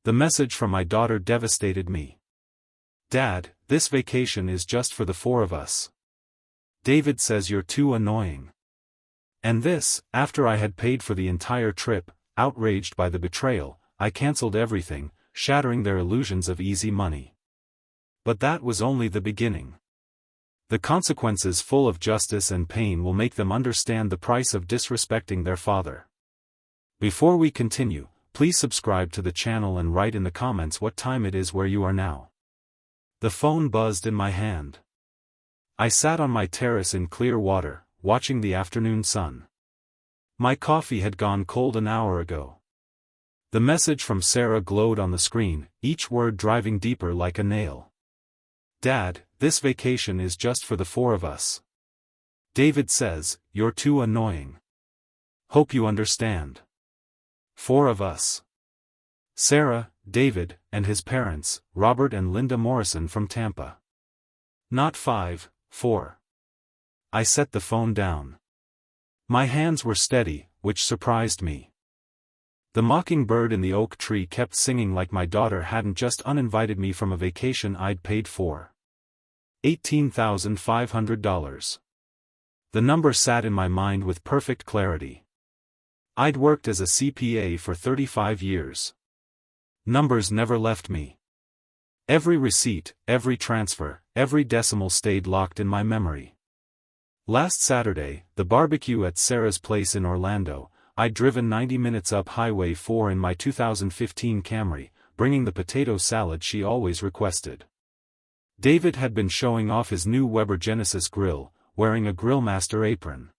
The message from my daughter devastated me. "Dad, this vacation is just for the four of us. David says you're too annoying." And this, after I had paid for the entire trip. Outraged by the betrayal, I cancelled everything, shattering their illusions of easy money. But that was only the beginning. The consequences full of justice and pain will make them understand the price of disrespecting their father. Before we continue, please subscribe to the channel and write in the comments what time it is where you are now. The phone buzzed in my hand. I sat on my terrace in clear water, watching the afternoon sun. My coffee had gone cold an hour ago. The message from Sarah glowed on the screen, each word driving deeper like a nail. "Dad, this vacation is just for the four of us. David says, you're too annoying. Hope you understand. Four of us. Sarah, David, and his parents, Robert and Linda Morrison from Tampa. Not 5, 4. I set the phone down. My hands were steady, which surprised me. The mockingbird in the oak tree kept singing like my daughter hadn't just uninvited me from a vacation I'd paid for. $18,500. The number sat in my mind with perfect clarity. I'd worked as a CPA for 35 years. Numbers never left me. Every receipt, every transfer, every decimal stayed locked in my memory. Last Saturday, the barbecue at Sarah's place in Orlando, I'd driven 90 minutes up Highway 4 in my 2015 Camry, bringing the potato salad she always requested. David had been showing off his new Weber Genesis grill, wearing a Grillmaster apron.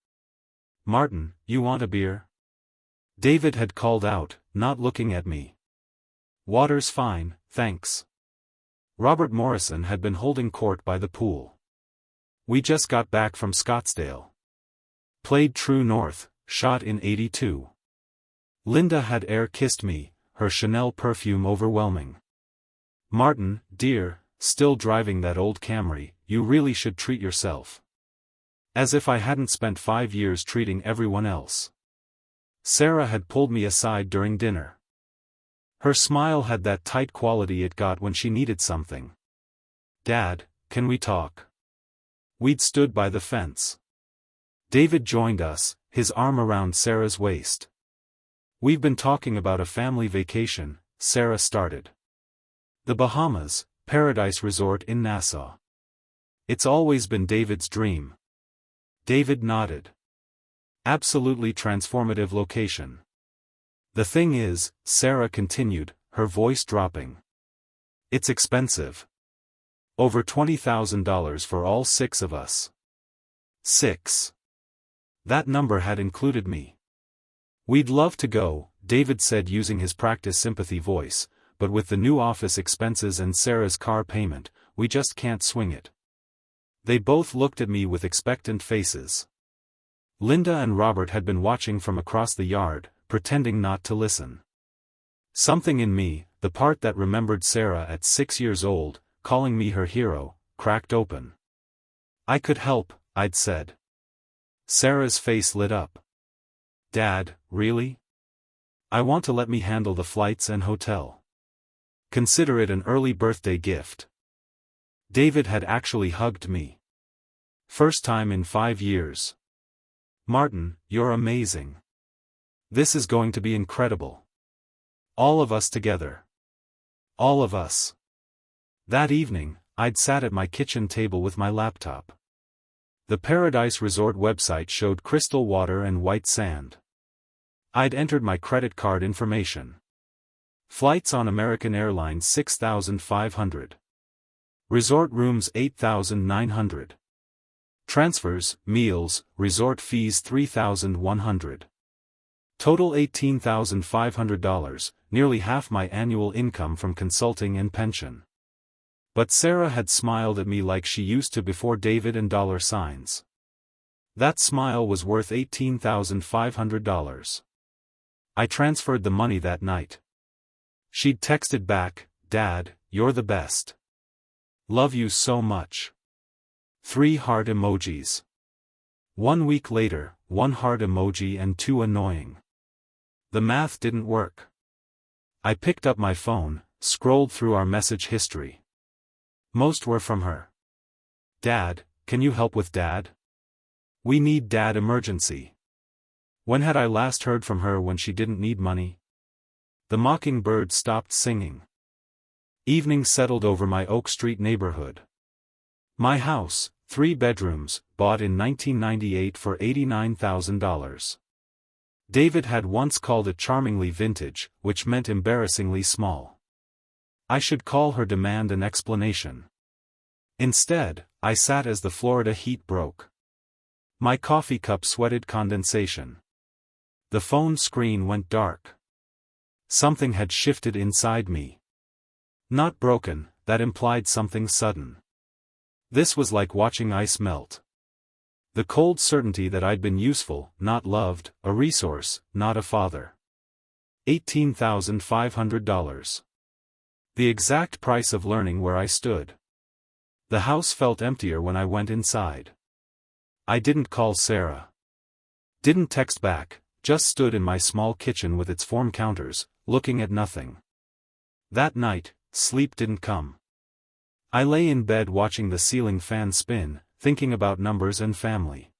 "Martin, you want a beer?" David had called out, not looking at me. "Water's fine, thanks." Robert Morrison had been holding court by the pool. "We just got back from Scottsdale. Played True North, shot in '82. Linda had air-kissed me, her Chanel perfume overwhelming. "Martin, dear, still driving that old Camry, you really should treat yourself." As if I hadn't spent 5 years treating everyone else. Sarah had pulled me aside during dinner. Her smile had that tight quality it got when she needed something. "Dad, can we talk?" We'd stood by the fence. David joined us, his arm around Sarah's waist. "We've been talking about a family vacation," Sarah started. "The Bahamas, Paradise Resort in Nassau. It's always been David's dream." David nodded. "Absolutely transformative location. The thing is," Sarah continued, her voice dropping. "It's expensive. Over $20,000 for all 6 of us." 6. That number had included me. "We'd love to go," David said using his practice sympathy voice, "but with the new office expenses and Sarah's car payment, we just can't swing it." They both looked at me with expectant faces. Linda and Robert had been watching from across the yard, pretending not to listen. Something in me, the part that remembered Sarah at 6 years old, calling me her hero, cracked open. "I could help," I'd said. Sarah's face lit up. "Dad, really? I want to let me handle the flights and hotel. Consider it an early birthday gift." David had actually hugged me. First time in 5 years. "Martin, you're amazing. This is going to be incredible. All of us together. All of us." That evening, I'd sat at my kitchen table with my laptop. The Paradise Resort website showed crystal water and white sand. I'd entered my credit card information. Flights on American Airlines $6,500. Resort rooms $8,900. Transfers, meals, resort fees $3,100. Total $18,500, nearly half my annual income from consulting and pension. But Sarah had smiled at me like she used to before David and dollar signs. That smile was worth $18,500. I transferred the money that night. She'd texted back, "Dad, you're the best. Love you so much." 3 heart emojis. 1 week later, 1 heart emoji and 2 annoying. The math didn't work. I picked up my phone, scrolled through our message history. Most were from her. Dad, can you help with Dad? We need Dad emergency. When had I last heard from her when she didn't need money? The mockingbird stopped singing. Evening settled over my Oak Street neighborhood. My house, 3 bedrooms, bought in 1998 for $89,000. David had once called it charmingly vintage, which meant embarrassingly small. I should call her demand an explanation. Instead, I sat as the Florida heat broke. My coffee cup sweated condensation. The phone screen went dark. Something had shifted inside me. Not broken, that implied something sudden. This was like watching ice melt. The cold certainty that I'd been useful, not loved, a resource, not a father. $18,500. The exact price of learning where I stood. The house felt emptier when I went inside. I didn't call Sarah. Didn't text back, just stood in my small kitchen with its form counters, looking at nothing. That night, sleep didn't come. I lay in bed watching the ceiling fan spin, thinking about numbers and family.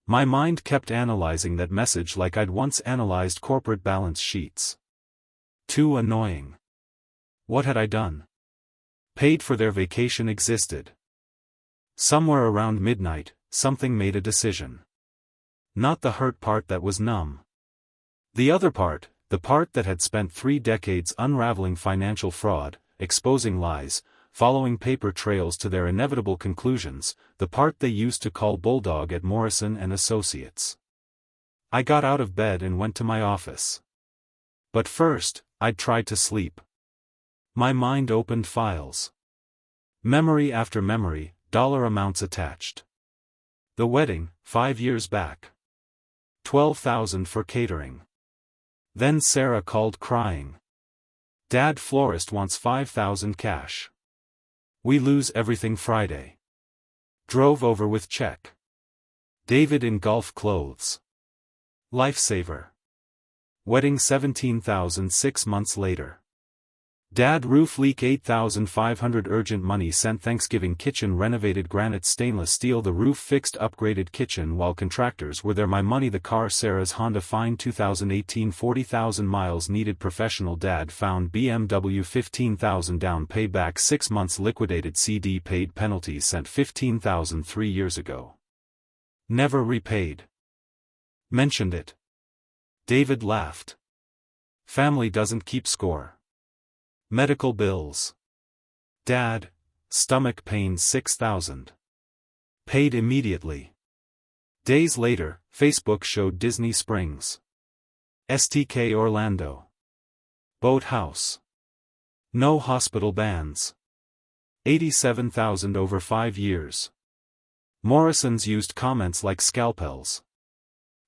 My mind kept analyzing that message like I'd once analyzed corporate balance sheets. Too annoying. What had I done? Paid for their vacation existed. Somewhere around midnight, something made a decision. Not the hurt part that was numb. The other part, the part that had spent 3 decades unraveling financial fraud, exposing lies, following paper trails to their inevitable conclusions, the part they used to call Bulldog at Morrison and Associates. I got out of bed and went to my office. But first, I'd tried to sleep. My mind opened files. Memory after memory, dollar amounts attached. The wedding, 5 years back. $12,000 for catering. Then Sarah called crying. Dad florist wants $5,000 cash. We lose everything Friday. Drove over with check. David in golf clothes. Lifesaver. Wedding $17,000 6 months later. Dad roof leak $8,500 urgent money sent Thanksgiving kitchen renovated granite stainless steel the roof fixed upgraded kitchen while contractors were there my money the car Sarah's Honda Fine 2018 40,000 miles needed professional dad found BMW 15,000 down payback 6 months liquidated CD paid penalties sent 15,000 3 years ago. Never repaid. Mentioned it. David laughed. Family doesn't keep score. Medical bills. Dad, stomach pain 6,000. Paid immediately. Days later, Facebook showed Disney Springs. STK Orlando. Boat house. No hospital bans. 87,000 over 5 years. Morrison's used comments like scalpels.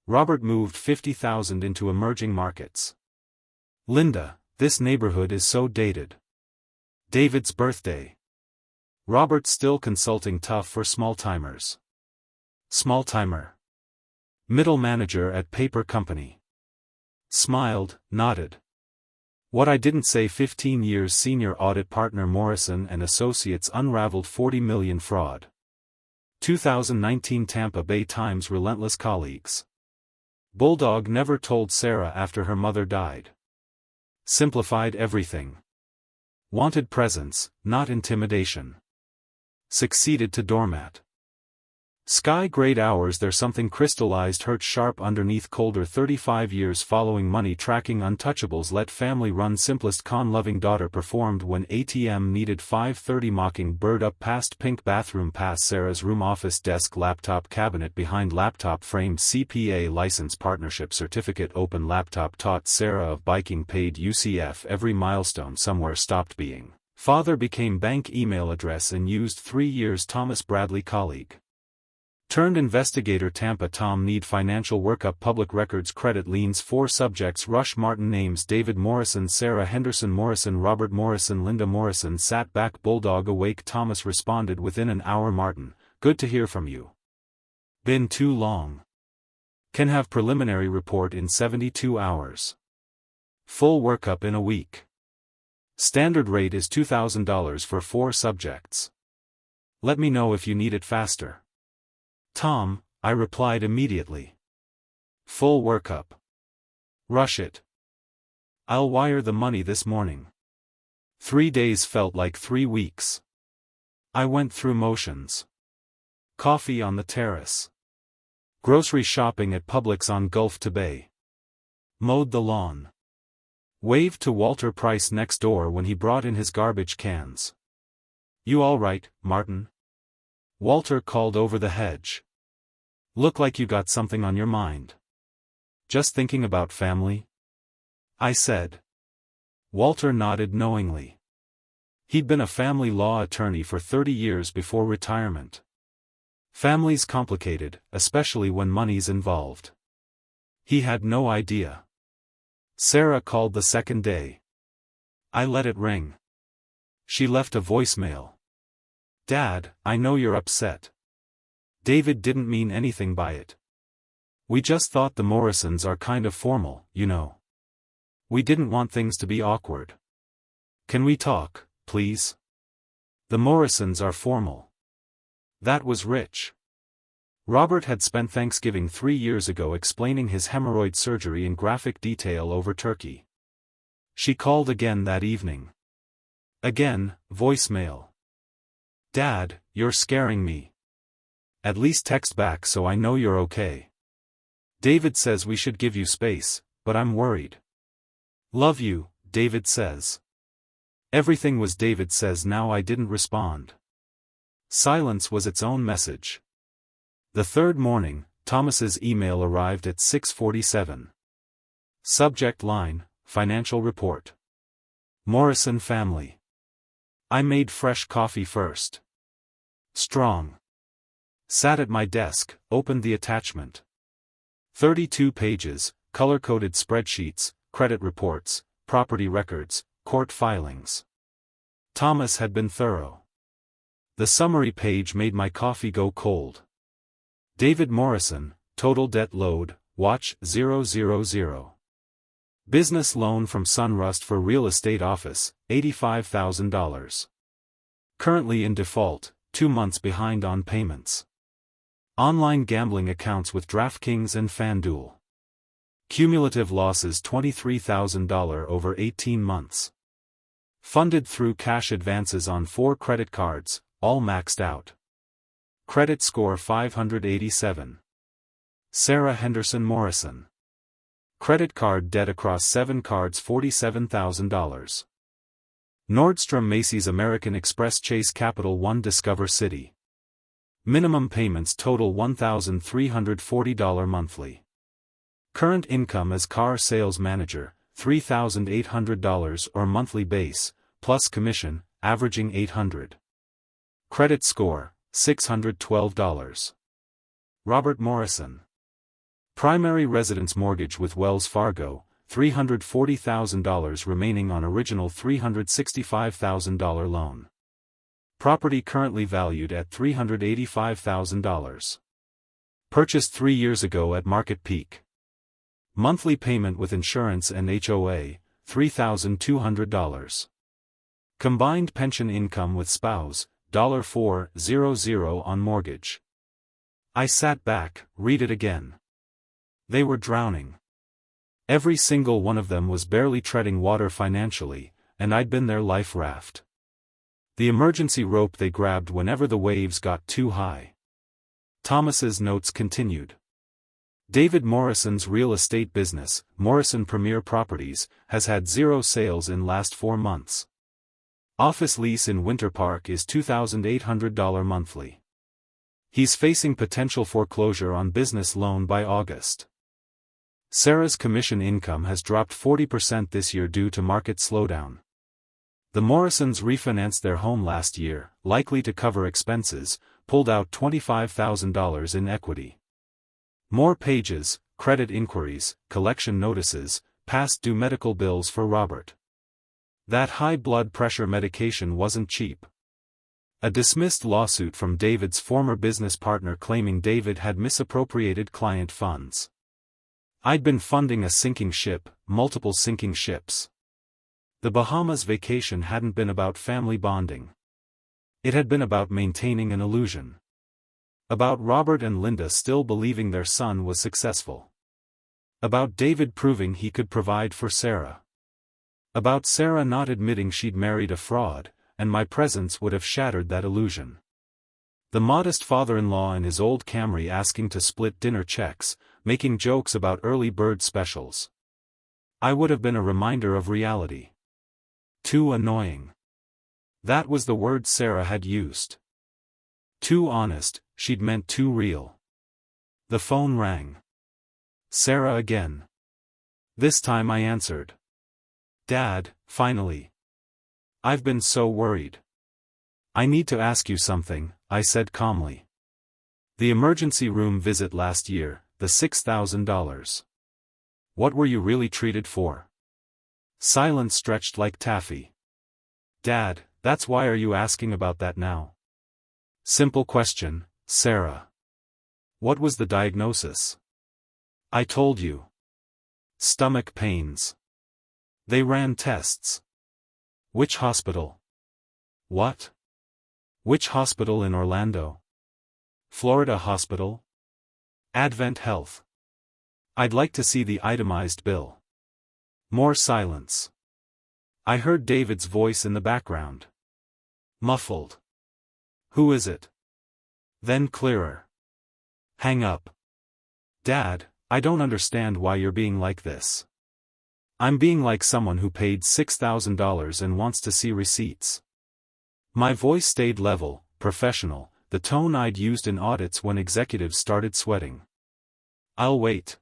Robert moved 50,000 into emerging markets. Linda, this neighborhood is so dated. David's birthday. Robert still consulting tough for small-timers. Small-timer. Middle manager at paper company. Smiled, nodded. What I didn't say 15 years senior audit partner Morrison and Associates unraveled $40 million fraud. 2019 Tampa Bay Times relentless colleagues. Bulldog never told Sarah after her mother died. Simplified everything. Wanted presence, not intimidation. Succeeded to doormat. Sky-grayed hours there's something crystallized hurt sharp underneath colder 35 years following money tracking untouchables let family run simplest con loving daughter performed when ATM needed 5:30 mockingbird up past pink bathroom past Sarah's room office desk laptop cabinet behind laptop framed CPA license partnership certificate open laptop taught Sarah of biking paid UCF every milestone somewhere stopped being. Father became bank email address and used 3 years Thomas Bradley colleague. Turned investigator Tampa Tom need financial workup public records credit liens 4 subjects Rush Martin names David Morrison Sarah Henderson Morrison Robert Morrison Linda Morrison sat back Bulldog awake Thomas responded within an hour Martin, good to hear from you. Been too long. Can have preliminary report in 72 hours. Full workup in a week. Standard rate is $2,000 for 4 subjects. Let me know if you need it faster. Tom, I replied immediately. Full workup. Rush it. I'll wire the money this morning. 3 days felt like 3 weeks. I went through motions. Coffee on the terrace. Grocery shopping at Publix on Gulf to Bay. Mowed the lawn. Waved to Walter Price next door when he brought in his garbage cans. You all right, Martin? Walter called over the hedge. Look like you got something on your mind. Just thinking about family? I said. Walter nodded knowingly. He'd been a family law attorney for 30 years before retirement. Family's complicated, especially when money's involved. He had no idea. Sarah called the second day. I let it ring. She left a voicemail. Dad, I know you're upset. David didn't mean anything by it. We just thought the Morrisons are kind of formal, you know. We didn't want things to be awkward. Can we talk, please? The Morrisons are formal. That was rich. Robert had spent Thanksgiving 3 years ago explaining his hemorrhoid surgery in graphic detail over turkey. She called again that evening. Again, voicemail. Dad, you're scaring me. At least text back so I know you're okay. David says we should give you space, but I'm worried. Love you, David says. Everything was David says now. I didn't respond. Silence was its own message. The third morning, Thomas's email arrived at 6:47. Subject line, Financial Report. Morrison family. I made fresh coffee first. Strong. Sat at my desk, opened the attachment. 32 pages, color-coded spreadsheets, credit reports, property records, court filings. Thomas had been thorough. The summary page made my coffee go cold. David Morrison, total debt load, watch 000. Business loan from Sunrust for real estate office, $85,000. Currently in default, 2 months behind on payments. Online gambling accounts with DraftKings and FanDuel. Cumulative losses $23,000 over 18 months. Funded through cash advances on 4 credit cards, all maxed out. Credit score 587. Sarah Henderson Morrison. Credit card debt across 7 cards $47,000. Nordstrom Macy's American Express Chase Capital One Discover City. Minimum payments total $1,340 monthly. Current income as car sales manager, $3,800 or monthly base, plus commission, averaging $800. Credit score, $612. Robert Morrison. Primary residence mortgage with Wells Fargo, $340,000 remaining on original $365,000 loan. Property currently valued at $385,000. Purchased 3 years ago at market peak. Monthly payment with insurance and HOA, $3,200. Combined pension income with spouse, $400 on mortgage. I sat back, read it again. They were drowning. Every single one of them was barely treading water financially, and I'd been their life raft. The emergency rope they grabbed whenever the waves got too high. Thomas's notes continued. David Morrison's real estate business, Morrison Premier Properties, has had 0 sales in last 4 months. Office lease in Winter Park is $2,800 monthly. He's facing potential foreclosure on business loan by August. Sarah's commission income has dropped 40% this year due to market slowdown. The Morrisons refinanced their home last year, likely to cover expenses, pulled out $25,000 in equity. More pages, credit inquiries, collection notices, past due medical bills for Robert. That high blood pressure medication wasn't cheap. A dismissed lawsuit from David's former business partner claiming David had misappropriated client funds. I'd been funding a sinking ship, multiple sinking ships. The Bahamas vacation hadn't been about family bonding. It had been about maintaining an illusion. About Robert and Linda still believing their son was successful. About David proving he could provide for Sarah. About Sarah not admitting she'd married a fraud, and my presence would have shattered that illusion. The modest father-in-law in his old Camry asking to split dinner checks, making jokes about early bird specials. I would have been a reminder of reality. Too annoying. That was the word Sarah had used. Too honest, she'd meant too real. The phone rang. Sarah again. This time I answered. Dad, finally. I've been so worried. I need to ask you something, I said calmly. The emergency room visit last year, the $6,000. What were you really treated for? Silence stretched like taffy. Dad, that's why are you asking about that now? Simple question, Sarah. What was the diagnosis? I told you. Stomach pains. They ran tests. Which hospital? What? Which hospital in Orlando? Florida Hospital? Advent Health. I'd like to see the itemized bill. More silence. I heard David's voice in the background. Muffled. Who is it? Then clearer. Hang up. Dad, I don't understand why you're being like this. I'm being like someone who paid $6,000 and wants to see receipts. My voice stayed level, professional, the tone I'd used in audits when executives started sweating. I'll wait.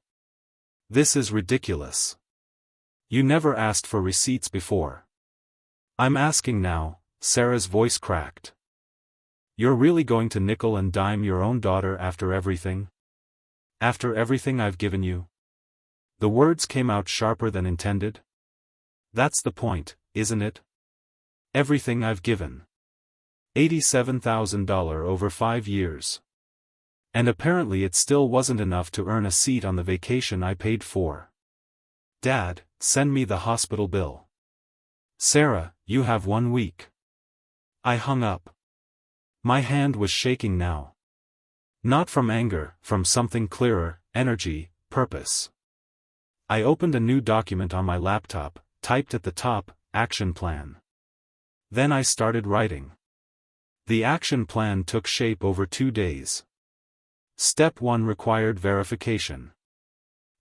This is ridiculous. You never asked for receipts before. I'm asking now, Sarah's voice cracked. You're really going to nickel and dime your own daughter after everything? After everything I've given you? The words came out sharper than intended. That's the point, isn't it? Everything I've given. $87,000 over 5 years. And apparently it still wasn't enough to earn a seat on the vacation I paid for. Dad, send me the hospital bill. Sarah, you have 1 week. I hung up. My hand was shaking now. Not from anger, from something clearer, energy, purpose. I opened a new document on my laptop, typed at the top, action plan. Then I started writing. The action plan took shape over 2 days. Step 1 required verification.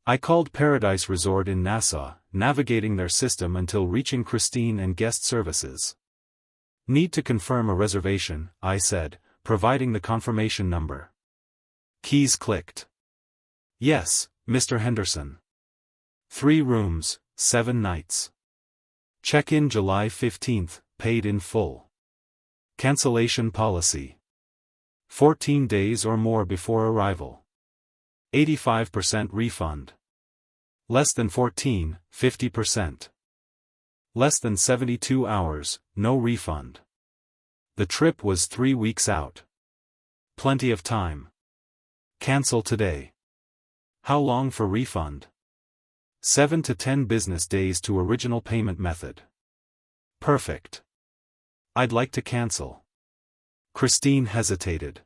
I called Paradise Resort in Nassau, navigating their system until reaching Christine and guest services. Need to confirm a reservation, I said, providing the confirmation number. Keys clicked. Yes, Mr. Henderson. 3 rooms, 7 nights. Check-in July 15th, paid in full. Cancellation policy. 14 days or more before arrival. 85% refund. Less than 14, 50%. Less than 72 hours, no refund. The trip was 3 weeks out. Plenty of time. Cancel today. How long for refund? 7 to 10 business days to original payment method. Perfect. I'd like to cancel. Christine hesitated.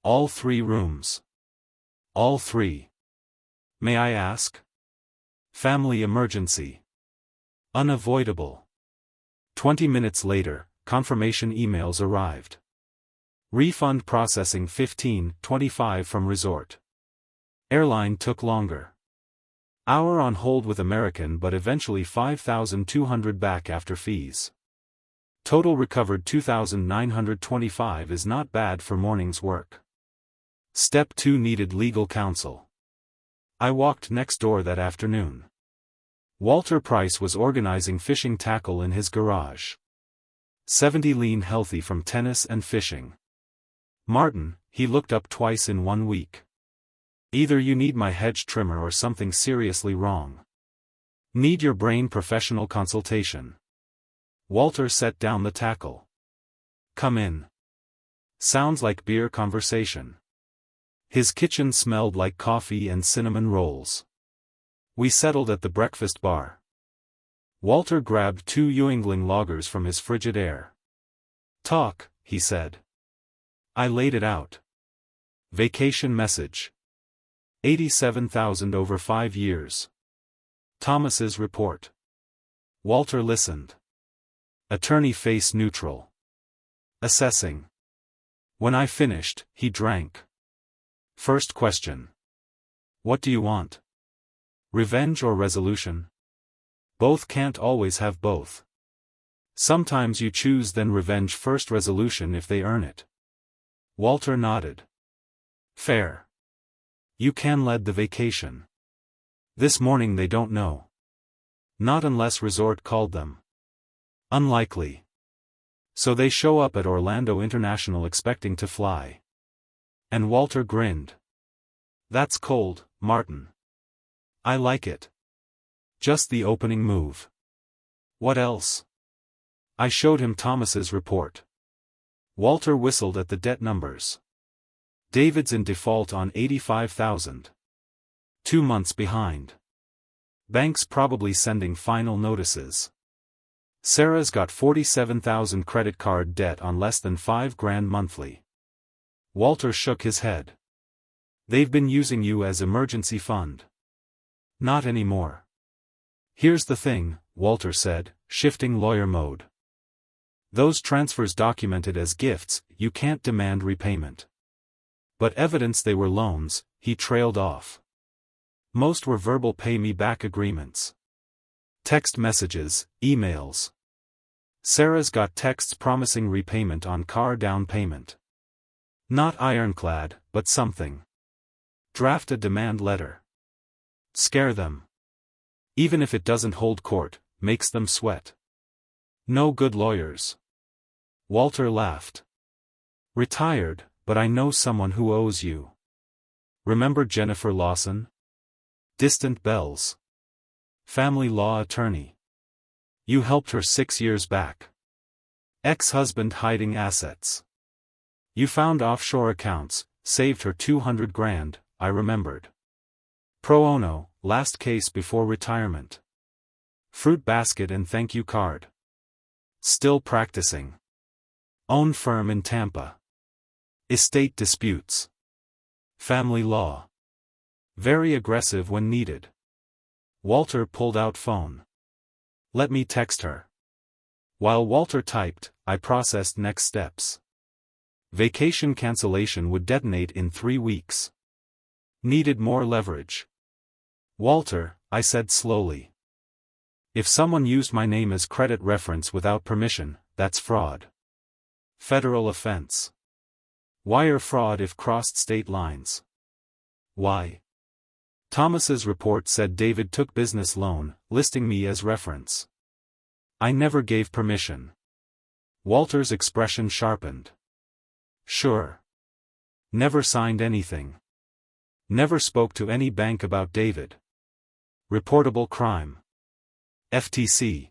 All 3 rooms. All 3. May I ask? Family emergency. Unavoidable. 20 minutes later, confirmation emails arrived. Refund processing 15-25 from resort. Airline took longer. Hour on hold with American but eventually $5,200 back after fees. Total recovered $2,925 is not bad for morning's work. Step 2 needed legal counsel. I walked next door that afternoon. Walter Price was organizing fishing tackle in his garage. 70 lean healthy from tennis and fishing. Martin, he looked up twice in 1 week. Either you need my hedge trimmer or something seriously wrong. Need your brain professional consultation. Walter set down the tackle. Come in. Sounds like beer conversation. His kitchen smelled like coffee and cinnamon rolls. We settled at the breakfast bar. Walter grabbed 2 Yingling lagers from his frigid air. "Talk," he said. I laid it out. Vacation message. 87,000 over 5 years. Thomas's report. Walter listened. Attorney face neutral. Assessing. When I finished, he drank. First question. What do you want? Revenge or resolution? Both can't always have both. Sometimes you choose then revenge first, resolution if they earn it. Walter nodded. Fair. You can lead the vacation. This morning they don't know. Not unless resort called them. Unlikely. So they show up at Orlando International expecting to fly. And Walter grinned. That's cold, Martin. I like it. Just the opening move. What else? I showed him Thomas's report. Walter whistled at the debt numbers. David's in default on 85,000. 2 months behind. Bank's probably sending final notices. Sarah's got 47,000 credit card debt on less than $5,000 monthly. Walter shook his head. They've been using you as emergency fund. Not anymore. Here's the thing, Walter said, shifting lawyer mode. Those transfers documented as gifts, you can't demand repayment. But evidence they were loans, he trailed off. Most were verbal pay-me-back agreements. Text messages, emails. Sarah's got texts promising repayment on car down payment. Not ironclad, but something. Draft a demand letter. Scare them. Even if it doesn't hold court, makes them sweat. No good lawyers. Walter laughed. Retired, but I know someone who owes you. Remember Jennifer Lawson? Distant bells. Family law attorney. You helped her 6 years back. Ex-husband hiding assets. You found offshore accounts, saved her $200,000, I remembered. Pro bono, last case before retirement. Fruit basket and thank you card. Still practicing. Own firm in Tampa. Estate disputes. Family law. Very aggressive when needed. Walter pulled out phone. Let me text her. While Walter typed, I processed next steps. Vacation cancellation would detonate in 3 weeks. Needed more leverage. Walter, I said slowly. If someone used my name as credit reference without permission, that's fraud. Federal offense. Wire fraud if crossed state lines. Why? Thomas's report said David took business loan, listing me as reference. I never gave permission. Walter's expression sharpened. Sure. Never signed anything. Never spoke to any bank about David. Reportable crime. FTC.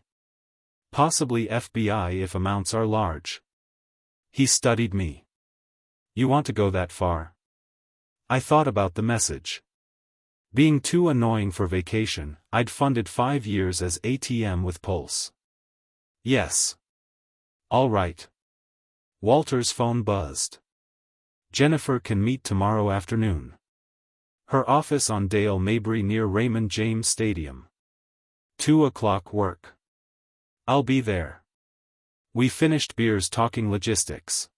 Possibly FBI if amounts are large. He studied me. You want to go that far? I thought about the message. Being too annoying for vacation, I'd funded 5 years as ATM with Pulse. Yes. All right. Walter's phone buzzed. Jennifer can meet tomorrow afternoon. Her office on Dale Mabry near Raymond James Stadium. 2 o'clock work. I'll be there. We finished beers talking logistics.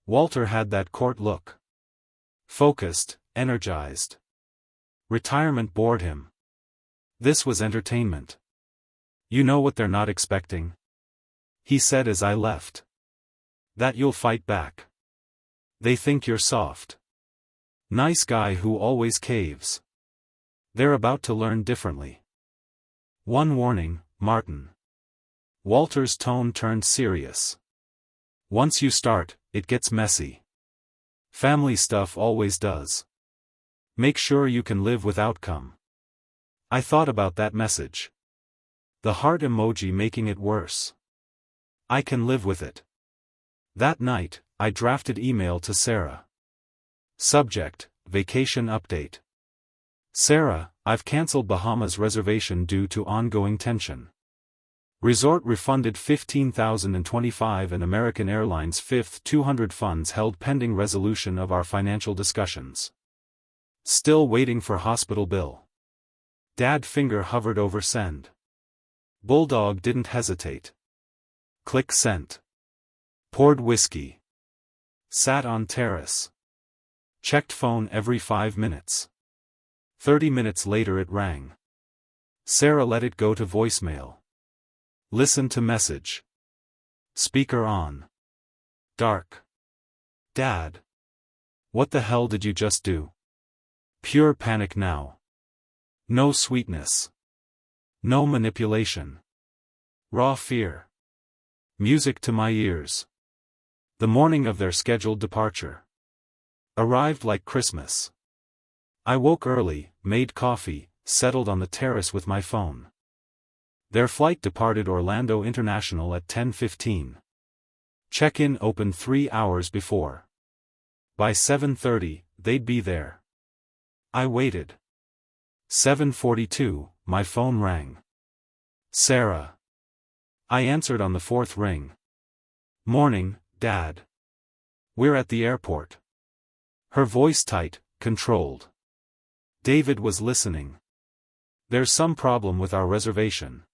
Walter had that court look. Focused, energized. Retirement bored him. This was entertainment. You know what they're not expecting? He said as I left. That you'll fight back. They think you're soft. Nice guy who always caves. They're about to learn differently. One warning, Martin. Walter's tone turned serious. Once you start, it gets messy. Family stuff always does. Make sure you can live with outcome. I thought about that message. The heart emoji making it worse. I can live with it. That night, I drafted email to Sarah. Subject, vacation update. Sarah, I've cancelled Bahamas reservation due to ongoing tension. Resort refunded $15,025 and American Airlines fifth 200 funds held pending resolution of our financial discussions. Still waiting for hospital bill. Dad finger hovered over send. Bulldog didn't hesitate. Click sent. Poured whiskey. Sat on terrace. Checked phone every 5 minutes. 30 minutes later it rang. Sarah let it go to voicemail. Listen to message. Speaker on. Dark. Dad. What the hell did you just do? Pure panic now. No sweetness. No manipulation. Raw fear. Music to my ears. The morning of their scheduled departure. Arrived like Christmas. I woke early, made coffee, settled on the terrace with my phone. Their flight departed Orlando International at 10:15. Check-in opened 3 hours before. By 7:30, they'd be there. I waited. 7:42, my phone rang. Sarah. I answered on the 4th ring. Morning, Dad. We're at the airport. Her voice tight, controlled. David was listening. There's some problem with our reservation.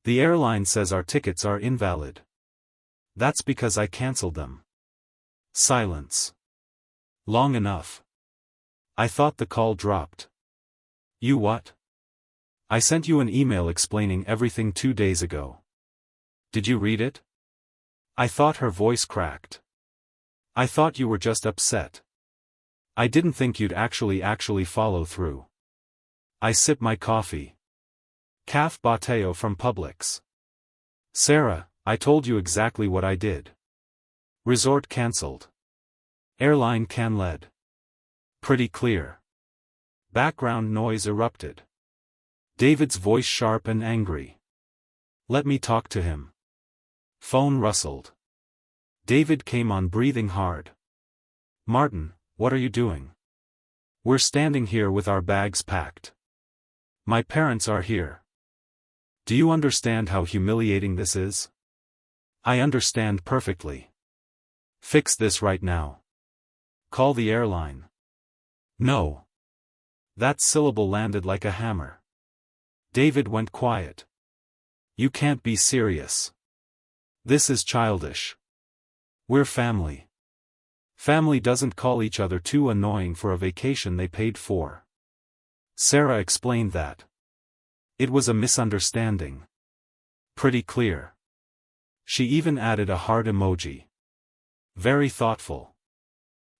The airline says our tickets are invalid. That's because I cancelled them. Silence. Long enough. I thought the call dropped. You what? I sent you an email explaining everything 2 days ago. Did you read it? I thought her voice cracked. I thought you were just upset. I didn't think you'd actually follow through. I sip my coffee. Calf Bateo from Publix. Sarah, I told you exactly what I did. Resort cancelled. Airline canceled. Pretty clear. Background noise erupted. David's voice sharp and angry. Let me talk to him. Phone rustled. David came on breathing hard. Martin, what are you doing? We're standing here with our bags packed. My parents are here. Do you understand how humiliating this is? I understand perfectly. Fix this right now. Call the airline. No. That syllable landed like a hammer. David went quiet. You can't be serious. This is childish. We're family. Family doesn't call each other too annoying for a vacation they paid for. Sarah explained that. It was a misunderstanding. Pretty clear. She even added a heart emoji. Very thoughtful.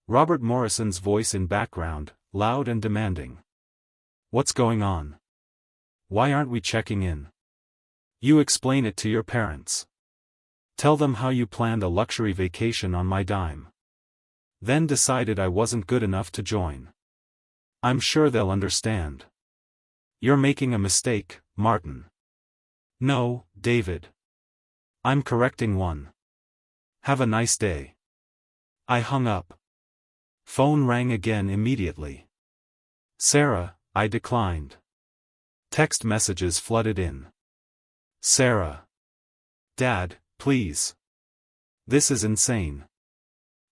Robert Morrison's voice in background, loud and demanding. What's going on? Why aren't we checking in? You explain it to your parents. Tell them how you planned a luxury vacation on my dime. Then decided I wasn't good enough to join. I'm sure they'll understand. You're making a mistake, Martin. No, David. I'm correcting one. Have a nice day. I hung up. Phone rang again immediately. Sarah, I declined. Text messages flooded in. Sarah. Dad, please. This is insane.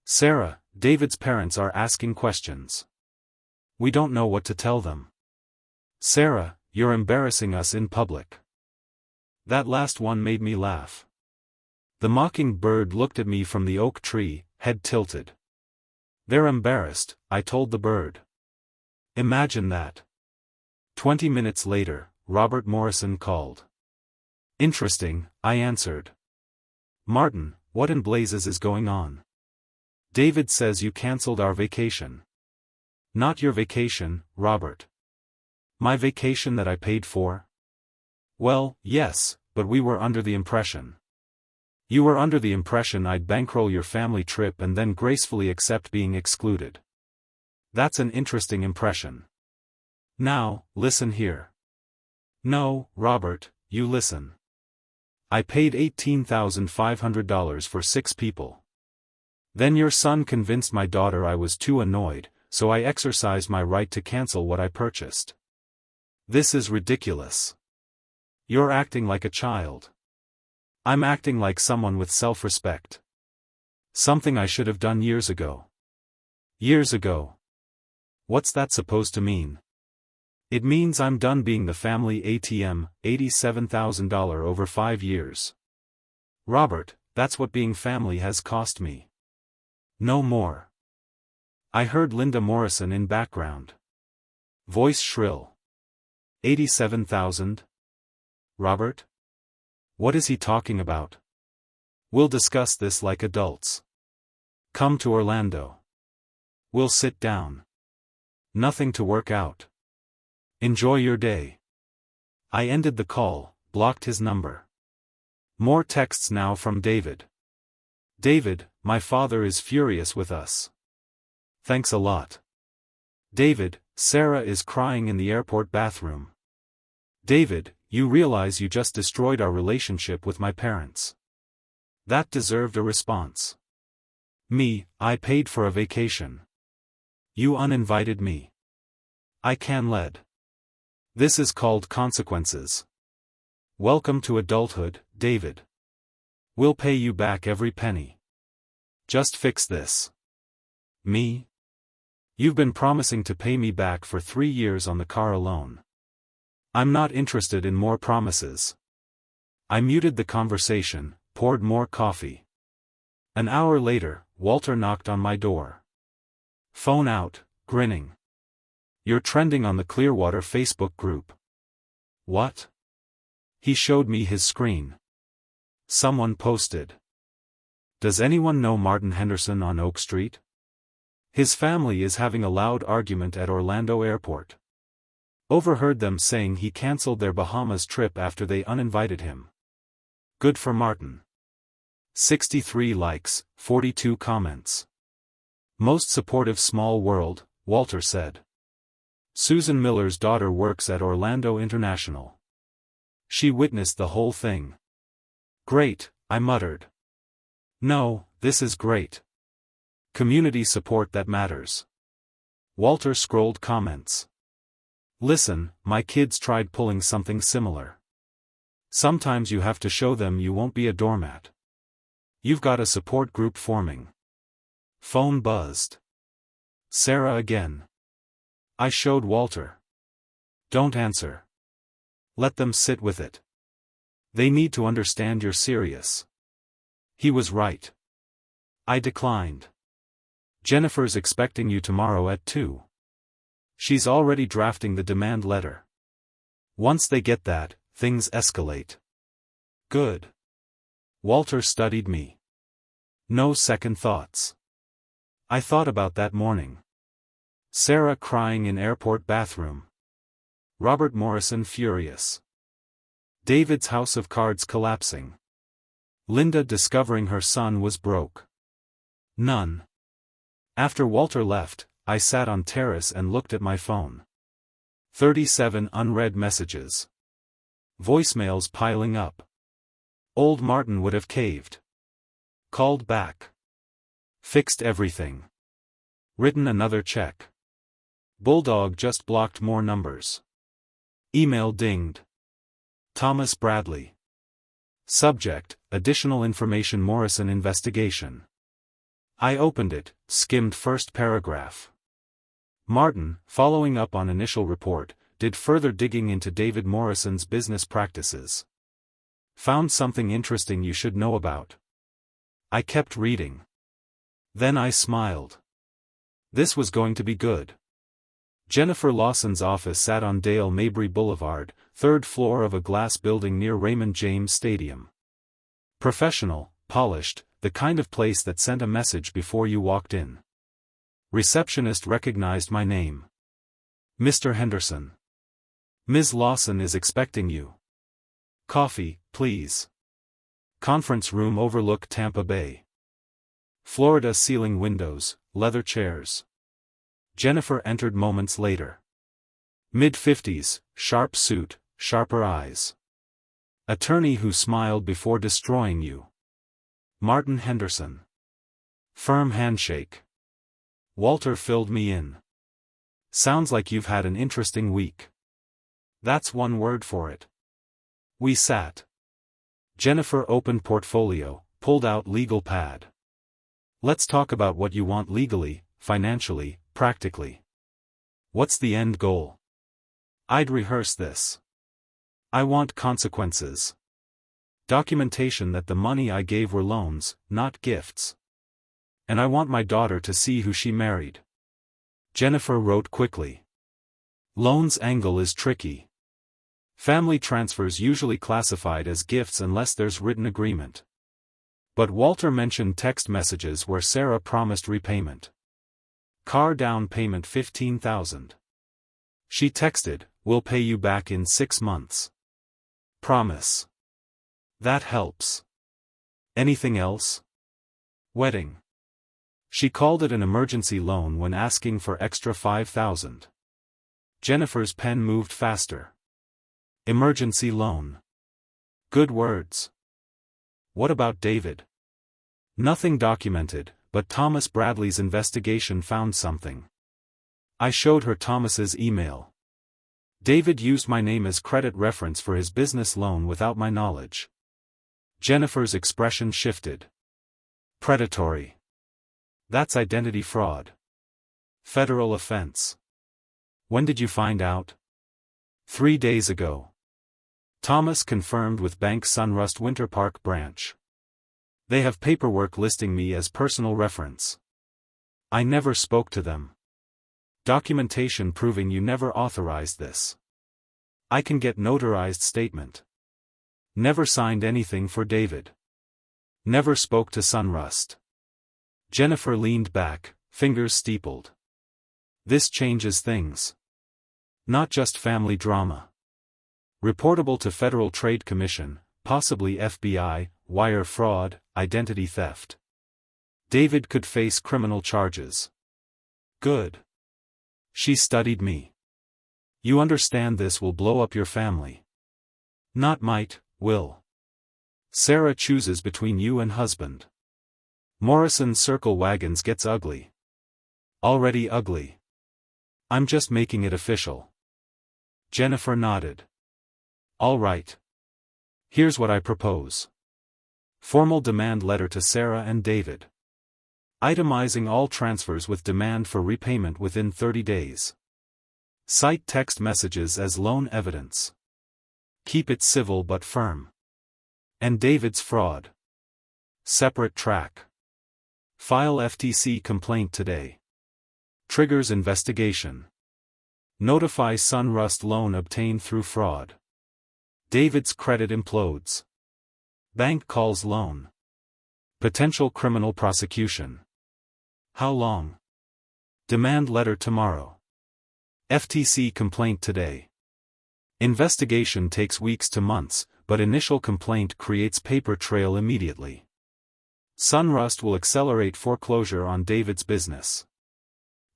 Sarah, David's parents are asking questions. We don't know what to tell them. Sarah, you're embarrassing us in public. That last one made me laugh. The mocking bird looked at me from the oak tree, head tilted. They're embarrassed, I told the bird. Imagine that. 20 minutes later, Robert Morrison called. Interesting, I answered. Martin, what in blazes is going on? David says you cancelled our vacation. Not your vacation, Robert. My vacation that I paid for? Well, yes, but we were under the impression. You were under the impression I'd bankroll your family trip and then gracefully accept being excluded. That's an interesting impression. Now, listen here. No, Robert, you listen. I paid $18,500 for 6 people. Then your son convinced my daughter I was too annoyed, so I exercised my right to cancel what I purchased. This is ridiculous. You're acting like a child. I'm acting like someone with self-respect. Something I should have done years ago. Years ago. What's that supposed to mean? It means I'm done being the family ATM, $87,000 over 5 years. Robert, that's what being family has cost me. No more. I heard Linda Morrison in background. Voice shrill. 87,000? Robert? What is he talking about? We'll discuss this like adults. Come to Orlando. We'll sit down. Nothing to work out. Enjoy your day. I ended the call, blocked his number. More texts now from David. David, my father is furious with us. Thanks a lot. David, Sarah is crying in the airport bathroom. David, you realize you just destroyed our relationship with my parents. That deserved a response. Me, I paid for a vacation. You uninvited me. I can lead. This is called consequences. Welcome to adulthood, David. We'll pay you back every penny. Just fix this. Me? You've been promising to pay me back for 3 years on the car alone. I'm not interested in more promises. I muted the conversation, poured more coffee. An hour later, Walter knocked on my door. Phone out, grinning. You're trending on the Clearwater Facebook group. What? He showed me his screen. Someone posted. Does anyone know Martin Henderson on Oak Street? His family is having a loud argument at Orlando Airport. Overheard them saying he cancelled their Bahamas trip after they uninvited him. Good for Martin. 63 likes, 42 comments. Most supportive small world, Walter said. Susan Miller's daughter works at Orlando International. She witnessed the whole thing. Great, I muttered. No, this is great. Community support that matters. Walter scrolled comments. Listen, my kids tried pulling something similar. Sometimes you have to show them you won't be a doormat. You've got a support group forming. Phone buzzed. Sarah again. I showed Walter. Don't answer. Let them sit with it. They need to understand you're serious. He was right. I declined. Jennifer's expecting you tomorrow at 2. She's already drafting the demand letter. Once they get that, things escalate. Good. Walter studied me. No second thoughts. I thought about that morning. Sarah crying in airport bathroom. Robert Morrison furious. David's house of cards collapsing. Linda discovering her son was broke. None. After Walter left, I sat on terrace and looked at my phone. 37 unread messages. Voicemails piling up. Old Martin would have caved. Called back. Fixed everything. Written another check. Bulldog just blocked more numbers. Email dinged. Thomas Bradley. Subject, additional information Morrison investigation. I opened it, skimmed first paragraph. Martin, following up on initial report, did further digging into David Morrison's business practices. Found something interesting you should know about. I kept reading. Then I smiled. This was going to be good. Jennifer Lawson's office sat on Dale Mabry Boulevard, 3rd floor of a glass building near Raymond James Stadium. Professional, polished, the kind of place that sent a message before you walked in. Receptionist recognized my name. Mr. Henderson. Ms. Lawson is expecting you. Coffee, please. Conference room overlook Tampa Bay. Florida ceiling windows, leather chairs. Jennifer entered moments later. Mid-50s, sharp suit, sharper eyes. Attorney who smiled before destroying you. Martin Henderson. Firm handshake. Walter filled me in. Sounds like you've had an interesting week. That's one word for it. We sat. Jennifer opened portfolio, pulled out legal pad. Let's talk about what you want legally, financially, practically. What's the end goal? I'd rehearse this. I want consequences. Documentation that the money I gave were loans, not gifts. And I want my daughter to see who she married. Jennifer wrote quickly. Loans angle is tricky. Family transfers usually classified as gifts unless there's written agreement. But Walter mentioned text messages where Sarah promised repayment. Car down payment $15,000. She texted, "We'll pay you back in 6 months. Promise." That helps. Anything else? Wedding. She called it an emergency loan when asking for extra $5,000. Jennifer's pen moved faster. Emergency loan. Good words. What about David? Nothing documented, but Thomas Bradley's investigation found something. I showed her Thomas's email. David used my name as credit reference for his business loan without my knowledge. Jennifer's expression shifted. Predatory. That's identity fraud. Federal offense. When did you find out? 3 days ago. Thomas confirmed with Bank Sunrust Winter Park branch. They have paperwork listing me as personal reference. I never spoke to them. Documentation proving you never authorized this. I can get notarized statement. Never signed anything for David. Never spoke to Sunrust. Jennifer leaned back, fingers steepled. This changes things. Not just family drama. Reportable to Federal Trade Commission, possibly FBI, wire fraud, identity theft. David could face criminal charges. Good. She studied me. You understand this will blow up your family. Not might, will. Sarah chooses between you and husband. Morrison's circle wagons gets ugly. Already ugly. I'm just making it official. Jennifer nodded. All right. Here's what I propose. Formal demand letter to Sarah and David. Itemizing all transfers with demand for repayment within 30 days. Cite text messages as loan evidence. Keep it civil but firm. And David's fraud. Separate track. File FTC complaint today. Triggers investigation. Notify Sunrust loan obtained through fraud. David's credit implodes. Bank calls loan. Potential criminal prosecution. How long? Demand letter tomorrow. FTC complaint today. Investigation takes weeks to months, but initial complaint creates paper trail immediately. Sunrust will accelerate foreclosure on David's business.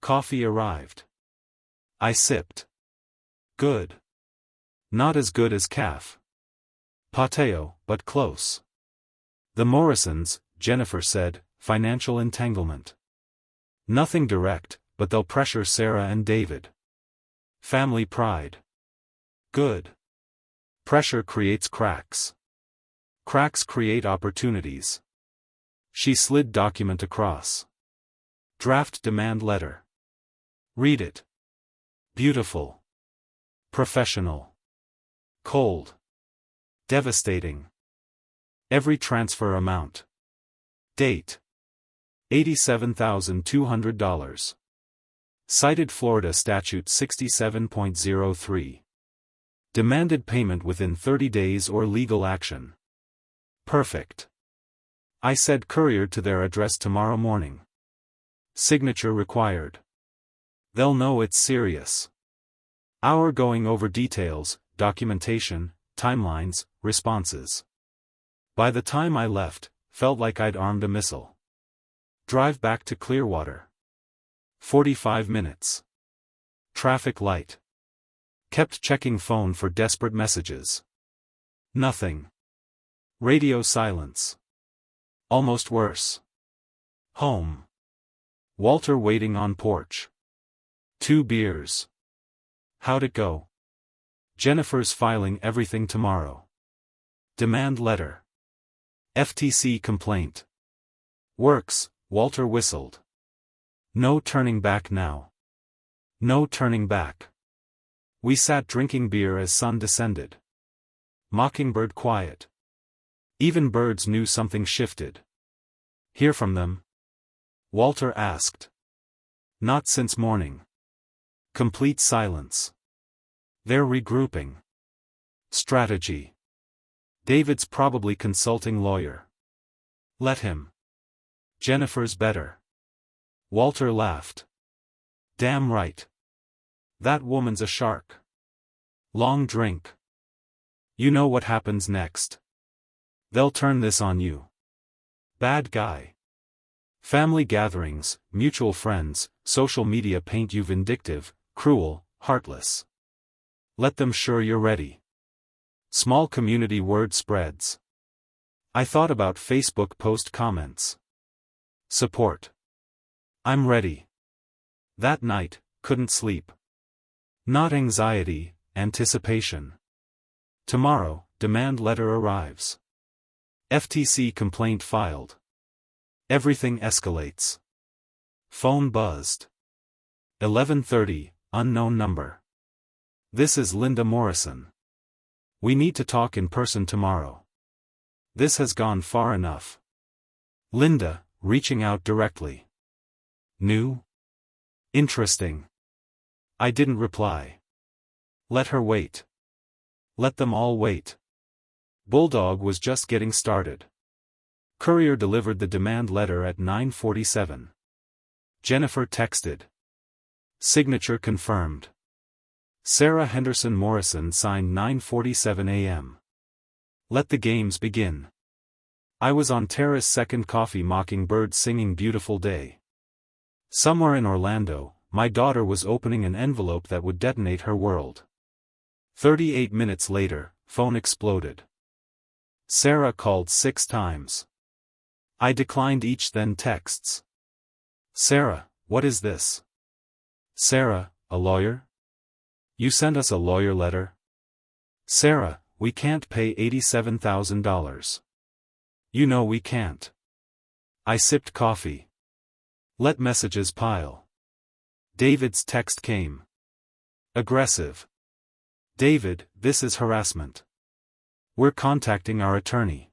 Coffee arrived. I sipped. Good. Not as good as calf. Pateo, but close. The Morrisons, Jennifer said, financial entanglement. Nothing direct, but they'll pressure Sarah and David. Family pride. Good. Pressure creates cracks. Cracks create opportunities. She slid document across. Draft demand letter. Read it. Beautiful. Professional. Cold. Devastating. Every transfer amount. Date. $87,200. Cited Florida Statute 67.03. Demanded payment within 30 days or legal action. Perfect. I said couriered to their address tomorrow morning. Signature required. They'll know it's serious. Hour going over details, documentation, timelines, responses. By the time I left, felt like I'd armed a missile. Drive back to Clearwater. 45 minutes. Traffic light. Kept checking phone for desperate messages. Nothing. Radio silence. Almost worse. Home. Walter waiting on porch. 2 beers. How'd it go? Jennifer's filing everything tomorrow. Demand letter. FTC complaint. Works, Walter whistled. No turning back now. No turning back. We sat drinking beer as sun descended. Mockingbird quiet. Even birds knew something shifted. Hear from them? Walter asked. Not since morning. Complete silence. They're regrouping. Strategy. David's probably consulting lawyer. Let him. Jennifer's better. Walter laughed. Damn right. That woman's a shark. Long drink. You know what happens next. They'll turn this on you. Bad guy. Family gatherings, mutual friends, social media paint you vindictive, cruel, heartless. Let them sure you're ready. Small community word spreads. I thought about Facebook post comments. Support. I'm ready. That night, couldn't sleep. Not anxiety, anticipation. Tomorrow, demand letter arrives. FTC complaint filed. Everything escalates. Phone buzzed. 11:30, unknown number. This is Linda Morrison. We need to talk in person tomorrow. This has gone far enough. Linda, reaching out directly. New? Interesting. I didn't reply. Let her wait. Let them all wait. Bulldog was just getting started. Courier delivered the demand letter at 9:47. Jennifer texted. Signature confirmed. Sarah Henderson Morrison signed 9:47 a.m. Let the games begin. I was on terrace second coffee mockingbird singing Beautiful Day. Somewhere in Orlando, my daughter was opening an envelope that would detonate her world. 38 minutes later, phone exploded. Sarah called 6 times. I declined each, then texts. Sarah, what is this? Sarah, a lawyer? You sent us a lawyer letter? Sarah, we can't pay $87,000. You know we can't. I sipped coffee. Let messages pile. David's text came. Aggressive. David, this is harassment. We're contacting our attorney.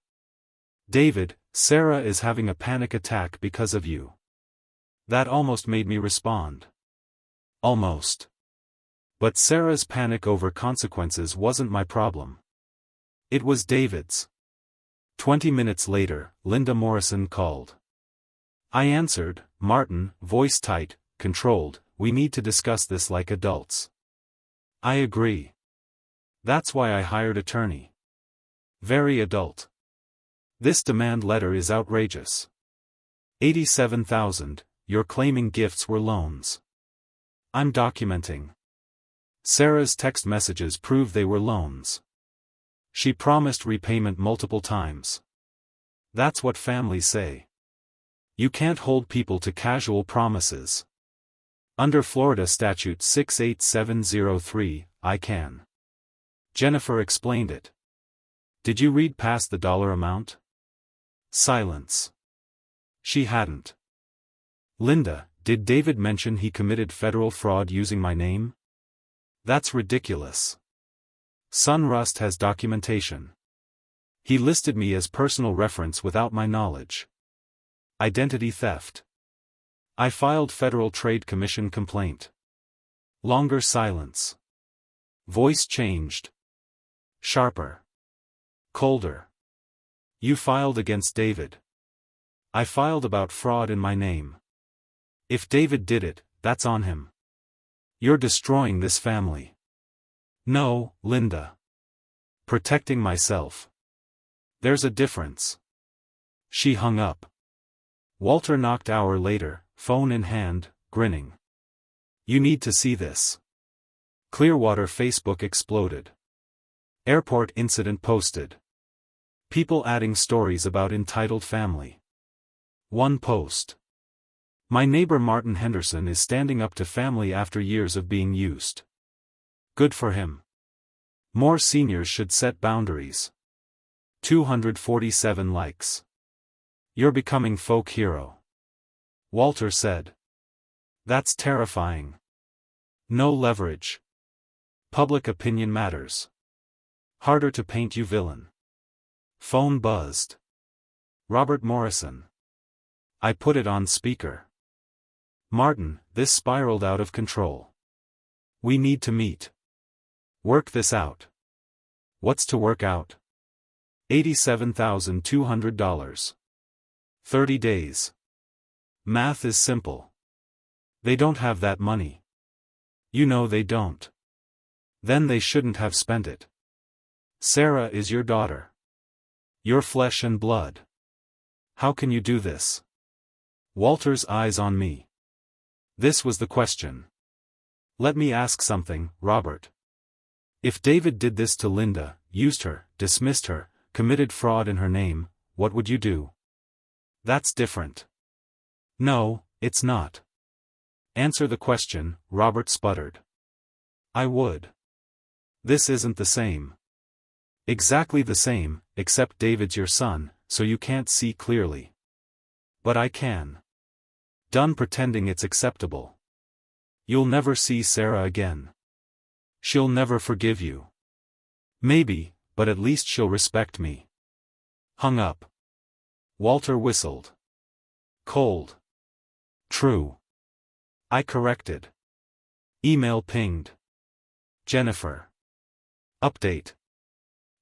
David, Sarah is having a panic attack because of you. That almost made me respond. Almost. But Sarah's panic over consequences wasn't my problem. It was David's. 20 minutes later, Linda Morrison called. I answered, Martin, voice tight, controlled, we need to discuss this like adults. I agree. That's why I hired attorney. Very adult. This demand letter is outrageous. $87,000, you're claiming gifts were loans. I'm documenting. Sarah's text messages prove they were loans. She promised repayment multiple times. That's what families say. You can't hold people to casual promises. Under Florida Statute 68703, I can. Jennifer explained it. Did you read past the dollar amount? Silence. She hadn't. Linda, did David mention he committed federal fraud using my name? That's ridiculous. Sunrust has documentation. He listed me as personal reference without my knowledge. Identity theft. I filed Federal Trade Commission complaint. Longer silence. Voice changed. Sharper. Colder. You filed against David. I filed about fraud in my name. If David did it, that's on him. You're destroying this family. No, Linda. Protecting myself. There's a difference. She hung up. Walter knocked hour later, phone in hand, grinning. You need to see this. Clearwater Facebook exploded. Airport incident posted. People adding stories about entitled family. One post. My neighbor Martin Henderson is standing up to family after years of being used. Good for him. More seniors should set boundaries. 247 likes. You're becoming folk hero. Walter said. That's terrifying. No leverage. Public opinion matters. Harder to paint you villain. Phone buzzed. Robert Morrison. I put it on speaker. Martin, this spiraled out of control. We need to meet. Work this out. What's to work out? $87,200. 30 days. Math is simple. They don't have that money. You know they don't. Then they shouldn't have spent it. Sarah is your daughter. Your flesh and blood. How can you do this? Walter's eyes on me. This was the question. Let me ask something, Robert. If David did this to Linda, used her, dismissed her, committed fraud in her name, what would you do? That's different. No, it's not. Answer the question, Robert sputtered. I would. This isn't the same. Exactly the same, except David's your son, so you can't see clearly. But I can. Done pretending it's acceptable. You'll never see Sarah again. She'll never forgive you. Maybe, but at least she'll respect me. Hung up. Walter whistled. Cold. True. I corrected. Email pinged. Jennifer. Update.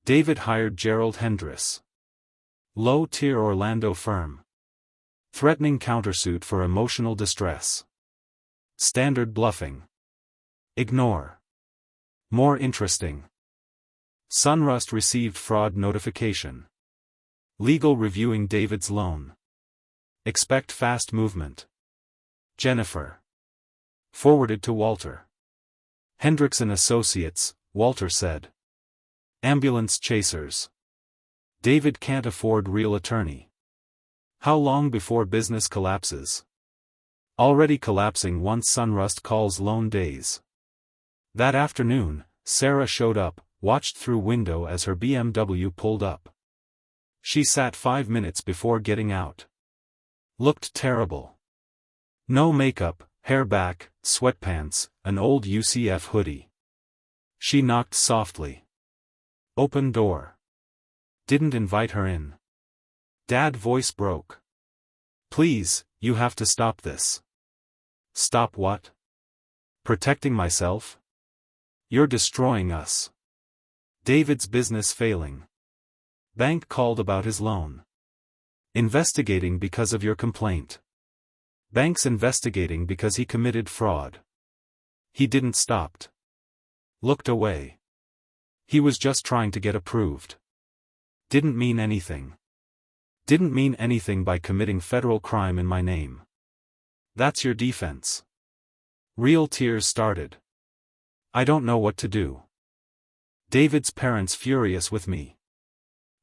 David hired Gerald Hendress. Low-tier Orlando firm. Threatening countersuit for emotional distress. Standard bluffing. Ignore. More interesting. Sunrust received fraud notification. Legal reviewing David's loan. Expect fast movement. Jennifer. Forwarded to Walter. Hendrickson Associates, Walter said. Ambulance chasers. David can't afford real attorney. How long before business collapses? Already collapsing once Sunrust calls loan days. That afternoon, Sarah showed up, watched through window as her BMW pulled up. She sat 5 minutes before getting out. Looked terrible. No makeup, hair back, sweatpants, an old UCF hoodie. She knocked softly. Open door. Didn't invite her in. Dad voice broke. Please, you have to stop this. Stop what? Protecting myself? You're destroying us. David's business failing. Bank called about his loan. Investigating because of your complaint. Bank's investigating because he committed fraud. He didn't stopped. Looked away. He was just trying to get approved. Didn't mean anything. Didn't mean anything by committing federal crime in my name. That's your defense. Real tears started. I don't know what to do. David's parents furious with me.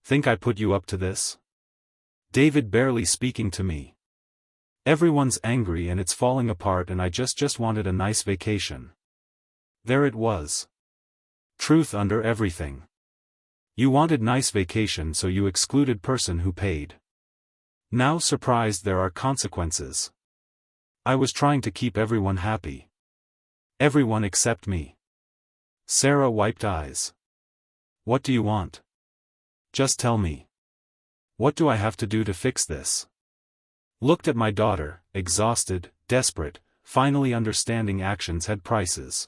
Think I put you up to this? David barely speaking to me. Everyone's angry and it's falling apart and I just wanted a nice vacation. There it was. Truth under everything. You wanted nice vacation so you excluded person who paid. Now surprised there are consequences. I was trying to keep everyone happy. Everyone except me. Sarah wiped eyes. What do you want? Just tell me. What do I have to do to fix this? Looked at my daughter, exhausted, desperate, finally understanding actions had prices.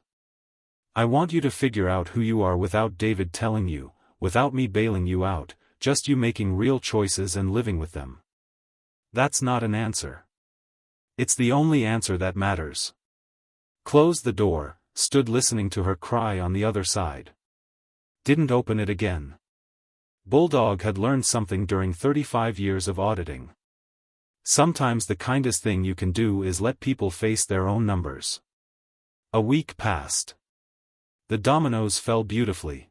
I want you to figure out who you are without David telling you, without me bailing you out, just you making real choices and living with them. That's not an answer. It's the only answer that matters. Closed the door, stood listening to her cry on the other side. Didn't open it again. Bulldog had learned something during 35 years of auditing. Sometimes the kindest thing you can do is let people face their own numbers. A week passed. The dominoes fell beautifully.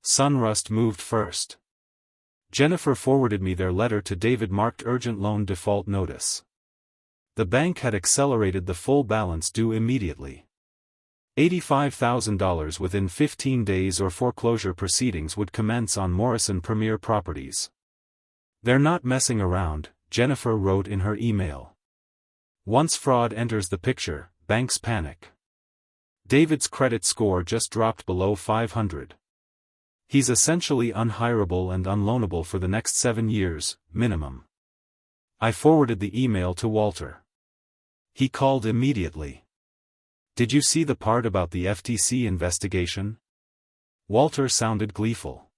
Sunrust moved first. Jennifer forwarded me their letter to David marked urgent loan default notice. The bank had accelerated the full balance due immediately. $85,000 within 15 days or foreclosure proceedings would commence on Morrison Premier Properties. "They're not messing around," Jennifer wrote in her email. "Once fraud enters the picture, banks panic." David's credit score just dropped below 500. He's essentially unhireable and unloanable for the next 7 years, minimum. I forwarded the email to Walter. He called immediately. "Did you see the part about the FTC investigation?" Walter sounded gleeful.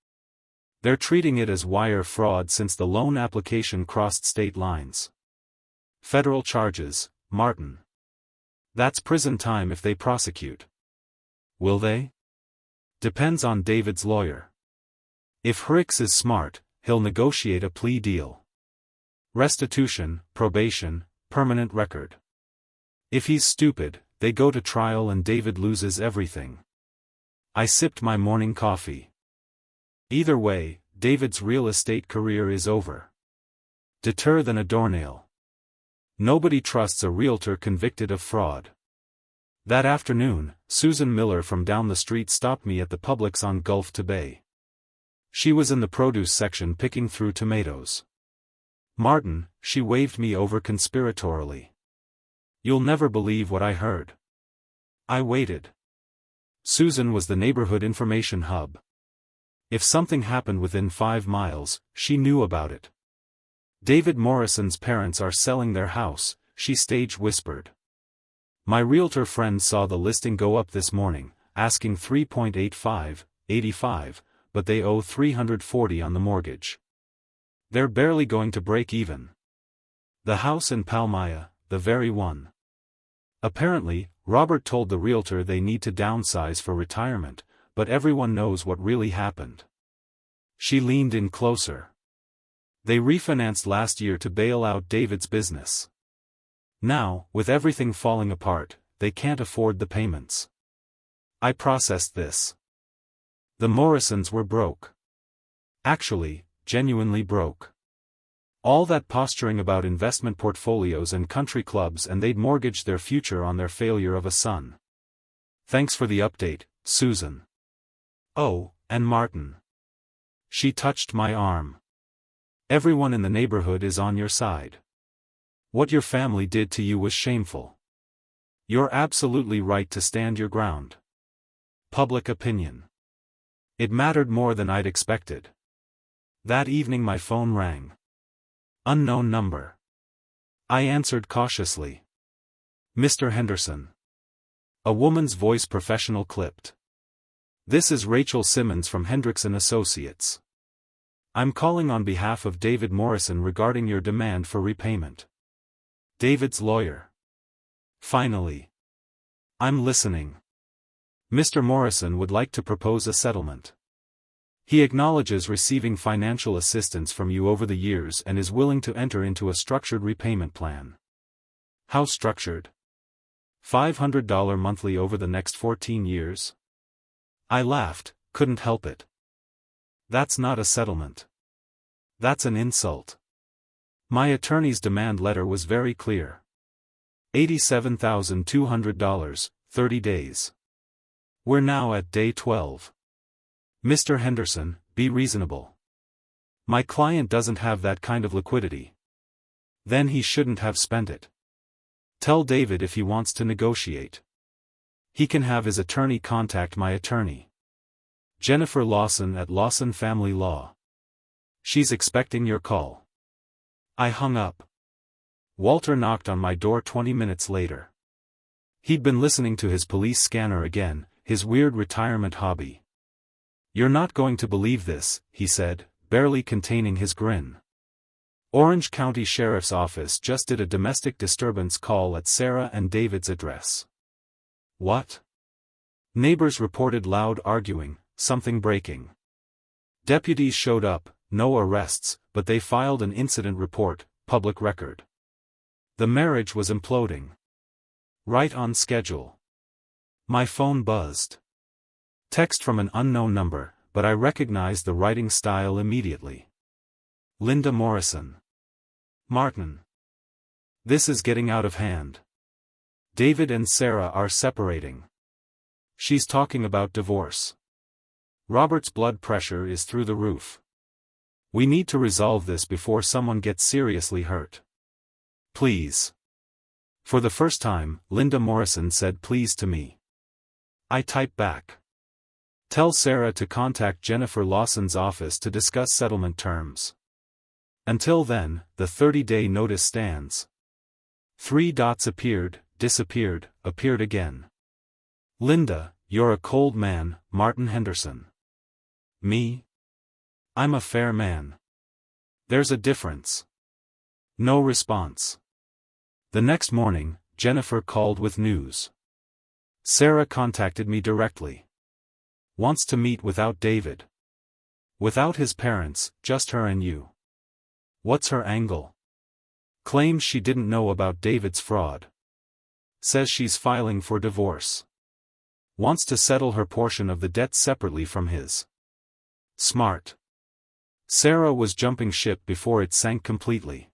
"They're treating it as wire fraud since the loan application crossed state lines. Federal charges, Martin. That's prison time if they prosecute." "Will they?" "Depends on David's lawyer. If Hicks is smart, he'll negotiate a plea deal. Restitution, probation, permanent record. If he's stupid, they go to trial and David loses everything." I sipped my morning coffee. Either way, David's real estate career is over. Deter than a doornail. Nobody trusts a realtor convicted of fraud. That afternoon, Susan Miller from down the street stopped me at the Publix on Gulf to Bay. She was in the produce section picking through tomatoes. "Martin," she waved me over conspiratorially. "You'll never believe what I heard." I waited. Susan was the neighborhood information hub. If something happened within 5 miles, she knew about it. "David Morrison's parents are selling their house," she stage whispered. "My realtor friend saw the listing go up this morning, asking 3.85, but they owe $340 on the mortgage. They're barely going to break even. The house in Palmyra, the very one." Apparently, Robert told the realtor they need to downsize for retirement, but everyone knows what really happened. She leaned in closer. "They refinanced last year to bail out David's business. Now, with everything falling apart, they can't afford the payments." I processed this. The Morrisons were broke. Actually, genuinely broke. All that posturing about investment portfolios and country clubs, and they'd mortgaged their future on their failure of a son. "Thanks for the update, Susan." "Oh, and Martin." She touched my arm. "Everyone in the neighborhood is on your side. What your family did to you was shameful. You're absolutely right to stand your ground." Public opinion. It mattered more than I'd expected. That evening my phone rang. Unknown number. I answered cautiously. "Mr. Henderson." A woman's voice, professional, clipped. "This is Rachel Simmons from Hendrickson Associates. I'm calling on behalf of David Morrison regarding your demand for repayment." David's lawyer. Finally. "I'm listening." "Mr. Morrison would like to propose a settlement. He acknowledges receiving financial assistance from you over the years and is willing to enter into a structured repayment plan." "How structured?" $500 monthly over the next 14 years. I laughed, couldn't help it. "That's not a settlement. That's an insult." My attorney's demand letter was very clear. $87,200, 30 days. We're now at day 12. "Mr. Henderson, be reasonable. My client doesn't have that kind of liquidity." "Then he shouldn't have spent it. Tell David if he wants to negotiate. He can have his attorney contact my attorney. Jennifer Lawson at Lawson Family Law. She's expecting your call." I hung up. Walter knocked on my door 20 minutes later. He'd been listening to his police scanner again, his weird retirement hobby. "You're not going to believe this," he said, barely containing his grin. "Orange County Sheriff's Office just did a domestic disturbance call at Sarah and David's address." "What?" Neighbors reported loud arguing, something breaking. Deputies showed up, no arrests, but they filed an incident report, public record. The marriage was imploding. Right on schedule. My phone buzzed. Text from an unknown number, but I recognized the writing style immediately. Linda Morrison. "Martin. This is getting out of hand. David and Sarah are separating. She's talking about divorce. Robert's blood pressure is through the roof. We need to resolve this before someone gets seriously hurt. Please. For the first time, Linda Morrison said please to me. I typed back. Tell Sarah to contact Jennifer Lawson's office to discuss settlement terms. Until then, the 30-day notice stands. 3 dots appeared, disappeared, appeared again. Linda, you're a cold man, Martin Henderson. Me? I'm a fair man. There's a difference. No response. The next morning, Jennifer called with news. Sarah contacted me directly. Wants to meet without David. Without his parents, just her and you. What's her angle? Claims she didn't know about David's fraud. Says she's filing for divorce. Wants to settle her portion of the debt separately from his. Smart. Sarah was jumping ship before it sank completely.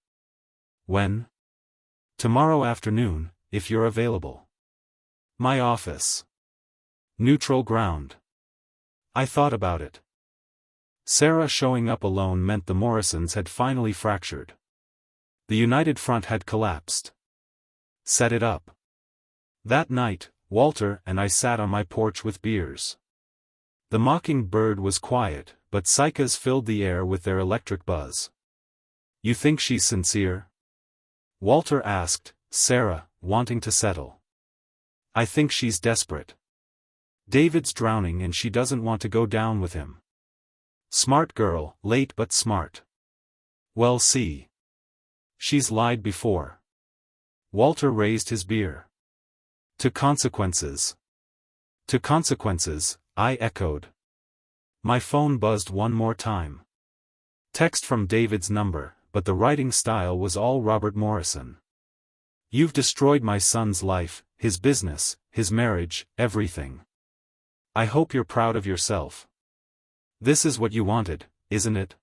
When? Tomorrow afternoon, if you're available. My office. Neutral ground. I thought about it. Sarah showing up alone meant the Morrisons had finally fractured. The United Front had collapsed. Set it up. That night, Walter and I sat on my porch with beers. The mockingbird was quiet, but cicadas filled the air with their electric buzz. You think she's sincere? Walter asked, Sarah, wanting to settle. I think she's desperate. David's drowning and she doesn't want to go down with him. Smart girl, late but smart. Well, see. She's lied before. Walter raised his beer. To consequences. To consequences, I echoed. My phone buzzed one more time. Text from David's number, but the writing style was all Robert Morrison. You've destroyed my son's life, his business, his marriage, everything. I hope you're proud of yourself. This is what you wanted, isn't it?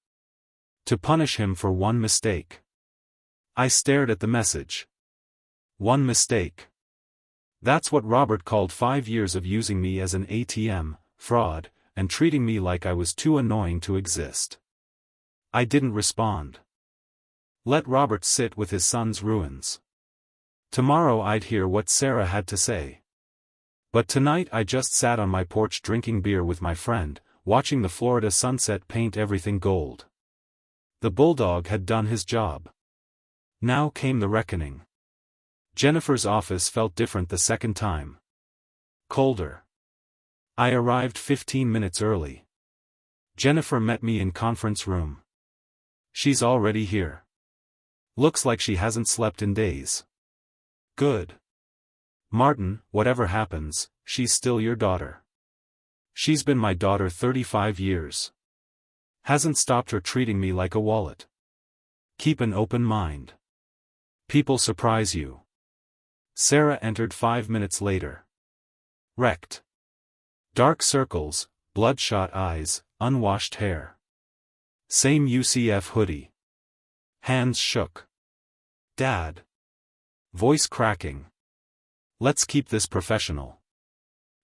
To punish him for one mistake. I stared at the message. One mistake. That's what Robert called 5 years of using me as an ATM, fraud, and treating me like I was too annoying to exist. I didn't respond. Let Robert sit with his son's ruins. Tomorrow I'd hear what Sarah had to say. But tonight I just sat on my porch drinking beer with my friend, watching the Florida sunset paint everything gold. The bulldog had done his job. Now came the reckoning. Jennifer's office felt different the second time. Colder. I arrived 15 minutes early. Jennifer met me in conference room. She's already here. Looks like she hasn't slept in days. Good. Martin, whatever happens, she's still your daughter. She's been my daughter 35 years. Hasn't stopped her treating me like a wallet. Keep an open mind. People surprise you. Sarah entered 5 minutes later. Wrecked. Dark circles, bloodshot eyes, unwashed hair. Same UCF hoodie. Hands shook. Dad. Voice cracking. Let's keep this professional.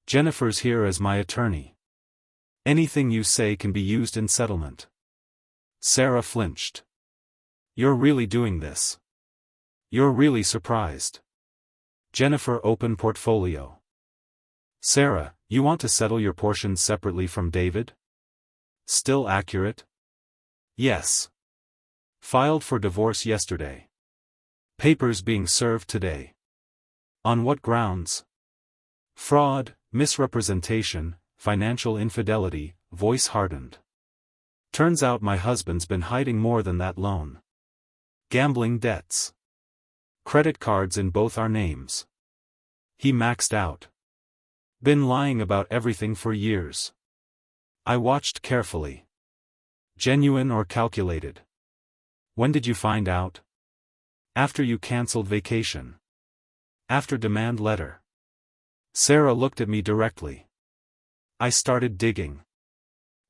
Jennifer's here as my attorney. Anything you say can be used in settlement. Sarah flinched. You're really doing this. You're really surprised. Jennifer opened portfolio. Sarah, you want to settle your portions separately from David? Still accurate? Yes. Filed for divorce yesterday. Papers being served today. On what grounds? Fraud, misrepresentation, financial infidelity, voice hardened. Turns out my husband's been hiding more than that loan. Gambling debts. Credit cards in both our names. He maxed out. Been lying about everything for years. I watched carefully. Genuine or calculated? When did you find out? After you canceled vacation. After demand letter. Sarah looked at me directly. I started digging.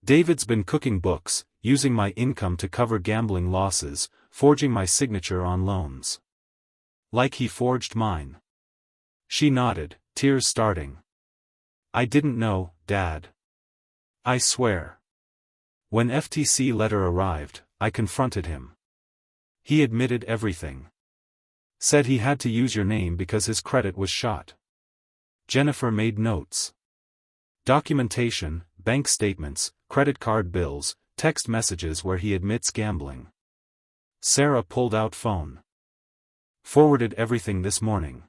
David's been cooking books, using my income to cover gambling losses, forging my signature on loans. Like he forged mine. She nodded, tears starting. I didn't know, Dad. I swear. When FTC letter arrived, I confronted him. He admitted everything. Said he had to use your name because his credit was shot. Jennifer made notes. Documentation, bank statements, credit card bills, text messages where he admits gambling. Sarah pulled out phone. Forwarded everything this morning.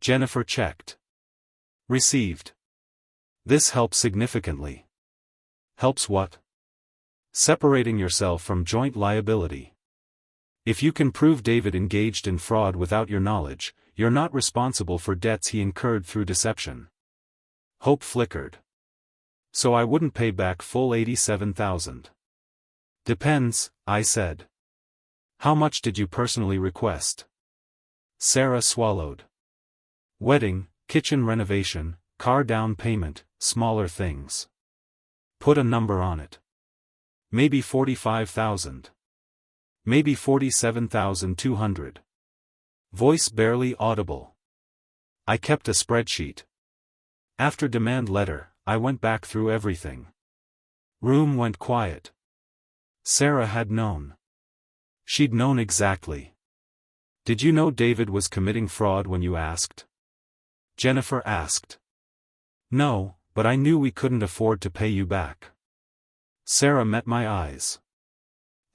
Jennifer checked. Received. This helps significantly. Helps what? Separating yourself from joint liability. If you can prove David engaged in fraud without your knowledge, you're not responsible for debts he incurred through deception. Hope flickered. So I wouldn't pay back full $87,000. Depends, I said. How much did you personally request? Sarah swallowed. Wedding, kitchen renovation, car down payment, smaller things. Put a number on it. Maybe $45,000. Maybe $47,200. Voice barely audible. I kept a spreadsheet. After demand letter, I went back through everything. Room went quiet. Sarah had known. She'd known exactly. Did you know David was committing fraud when you asked? Jennifer asked. No, but I knew we couldn't afford to pay you back. Sarah met my eyes.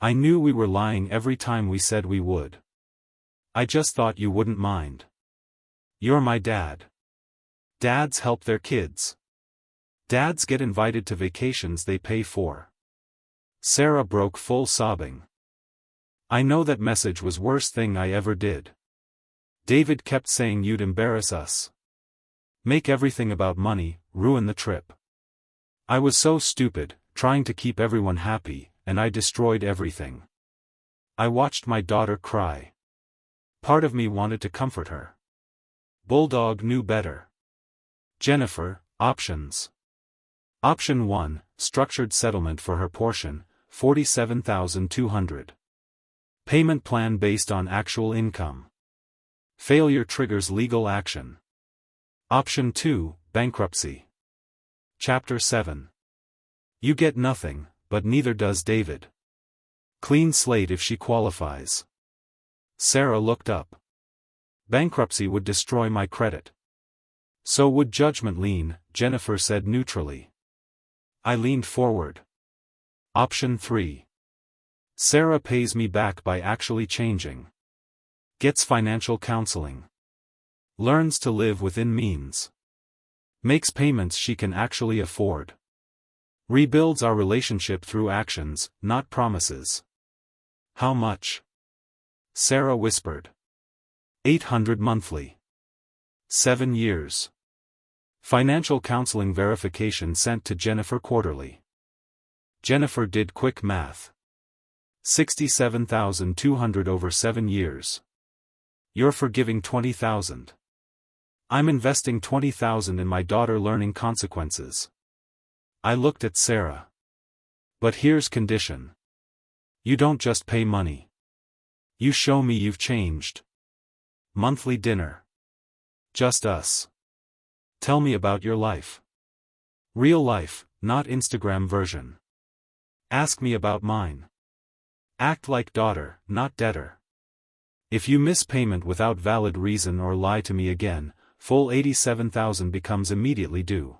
I knew we were lying every time we said we would. I just thought you wouldn't mind. You're my dad. Dads help their kids. Dads get invited to vacations they pay for. Sarah broke full sobbing. I know that message was worst thing I ever did. David kept saying you'd embarrass us. Make everything about money, ruin the trip. I was so stupid, trying to keep everyone happy, and I destroyed everything. I watched my daughter cry. Part of me wanted to comfort her. Bulldog knew better. Jennifer, options. Option 1, structured settlement for her portion, $47,200. Payment plan based on actual income. Failure triggers legal action. Option 2, bankruptcy. Chapter 7. You get nothing, but neither does David. Clean slate if she qualifies. Sarah looked up. Bankruptcy would destroy my credit. So would judgment lien, Jennifer said neutrally. I leaned forward. Option 3. Sarah pays me back by actually changing. Gets financial counseling. Learns to live within means. Makes payments she can actually afford. Rebuilds our relationship through actions, not promises. How much? Sarah whispered. $800 monthly. 7 years. Financial counseling verification sent to Jennifer quarterly. Jennifer did quick math. $67,200 over 7 years. You're forgiving $20,000. I'm investing $20,000 in my daughter learning consequences. I looked at Sarah. But here's condition. You don't just pay money. You show me you've changed. Monthly dinner. Just us. Tell me about your life. Real life, not Instagram version. Ask me about mine. Act like daughter, not debtor. If you miss payment without valid reason or lie to me again, full $87,000 becomes immediately due.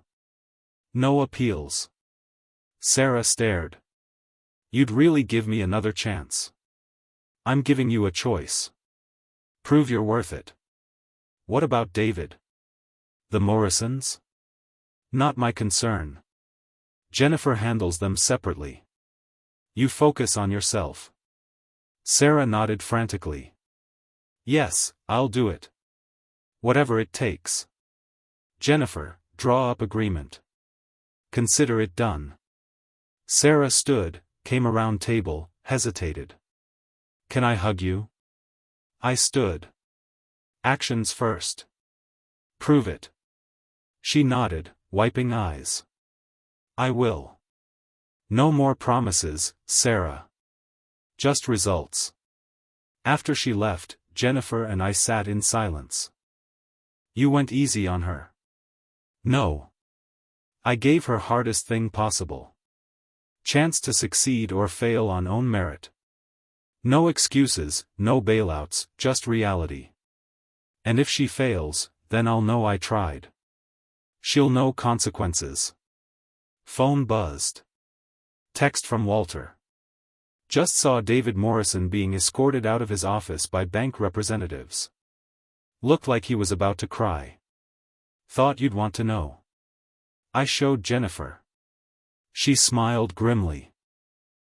No appeals. Sarah stared. You'd really give me another chance. I'm giving you a choice. Prove you're worth it. What about David? The Morrisons? Not my concern. Jennifer handles them separately. You focus on yourself. Sarah nodded frantically. Yes, I'll do it. Whatever it takes. Jennifer, draw up agreement. Consider it done. Sarah stood, came around table, hesitated. Can I hug you? I stood. Actions first. Prove it. She nodded, wiping eyes. I will. No more promises, Sarah. Just results. After she left, Jennifer and I sat in silence. You went easy on her. No. I gave her hardest thing possible. Chance to succeed or fail on own merit. No excuses, no bailouts, just reality. And if she fails, then I'll know I tried. She'll know consequences. Phone buzzed. Text from Walter. Just saw David Morrison being escorted out of his office by bank representatives. Looked like he was about to cry. Thought you'd want to know. I showed Jennifer. She smiled grimly.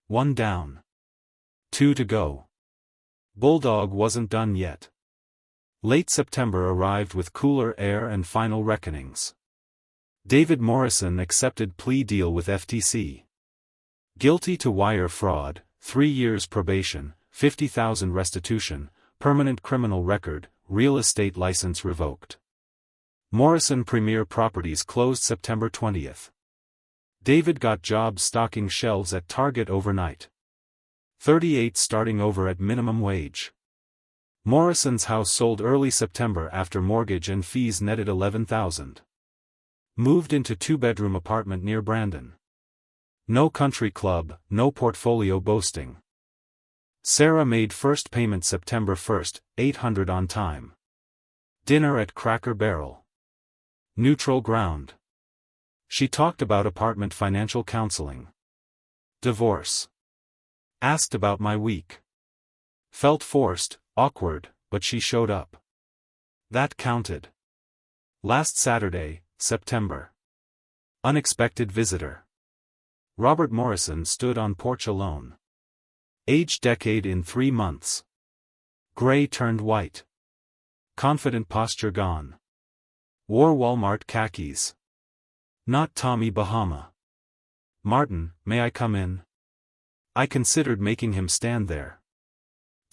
1 down. 2 to go. Bulldog wasn't done yet. Late September arrived with cooler air and final reckonings. David Morrison accepted plea deal with FTC. Guilty to wire fraud, 3 years probation, $50,000 restitution, permanent criminal record, real estate license revoked. Morrison Premier Properties closed September 20th. David got jobs stocking shelves at Target overnight. 38 starting over at minimum wage. Morrison's house sold early September after mortgage and fees netted $11,000. Moved into 2-bedroom apartment near Brandon. No country club, no portfolio boasting. Sarah made first payment September 1st, $800 on time. Dinner at Cracker Barrel. Neutral ground. She talked about apartment financial counseling. Divorce. Asked about my week. Felt forced, awkward, but she showed up. That counted. Last Saturday, September. Unexpected visitor. Robert Morrison stood on porch alone. Age decade in 3 months. Gray turned white. Confident posture gone. Wore Walmart khakis. Not Tommy Bahama. Martin, may I come in? I considered making him stand there.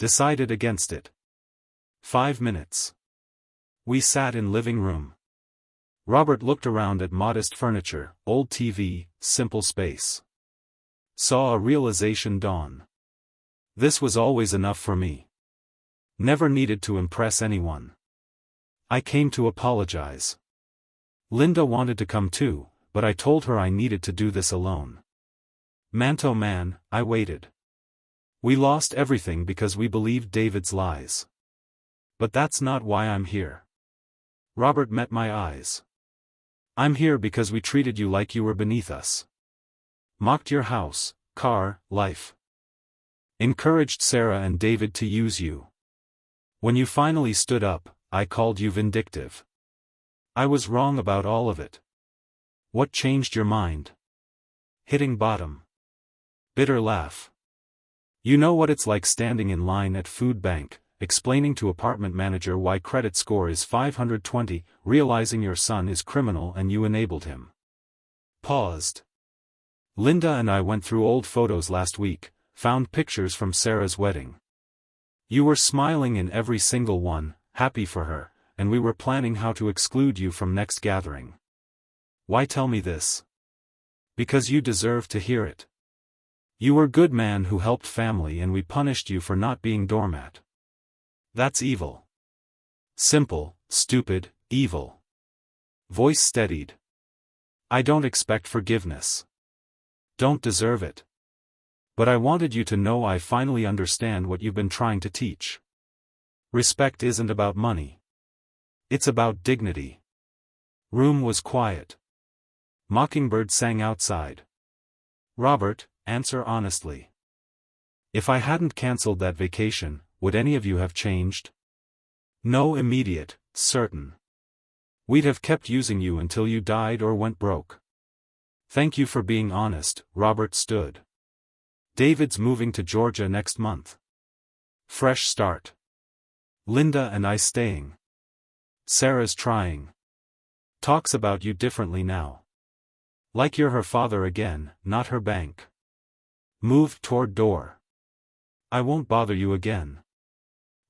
Decided against it. 5 minutes. We sat in living room. Robert looked around at modest furniture, old TV, simple space. Saw a realization dawn. This was always enough for me. Never needed to impress anyone. I came to apologize. Linda wanted to come too, but I told her I needed to do this alone. Manto man, I waited. We lost everything because we believed David's lies. But that's not why I'm here. Robert met my eyes. I'm here because we treated you like you were beneath us. Mocked your house, car, life. Encouraged Sarah and David to use you. When you finally stood up, I called you vindictive. I was wrong about all of it. What changed your mind? Hitting bottom. Bitter laugh. You know what it's like standing in line at food bank, explaining to apartment manager why credit score is 520, realizing your son is criminal and you enabled him. Paused. Linda and I went through old photos last week, found pictures from Sarah's wedding. You were smiling in every single one, happy for her, and we were planning how to exclude you from next gathering. Why tell me this? Because you deserve to hear it. You were good man who helped family and we punished you for not being doormat. That's evil. Simple, stupid, evil. Voice steadied. I don't expect forgiveness. Don't deserve it. But I wanted you to know I finally understand what you've been trying to teach. Respect isn't about money. It's about dignity. Room was quiet. Mockingbird sang outside. Robert, answer honestly. If I hadn't cancelled that vacation, would any of you have changed? No immediate, certain. We'd have kept using you until you died or went broke. Thank you for being honest, Robert stood. David's moving to Georgia next month. Fresh start. Linda and I staying. Sarah's trying. Talks about you differently now. Like you're her father again, not her bank. Moved toward door. I won't bother you again.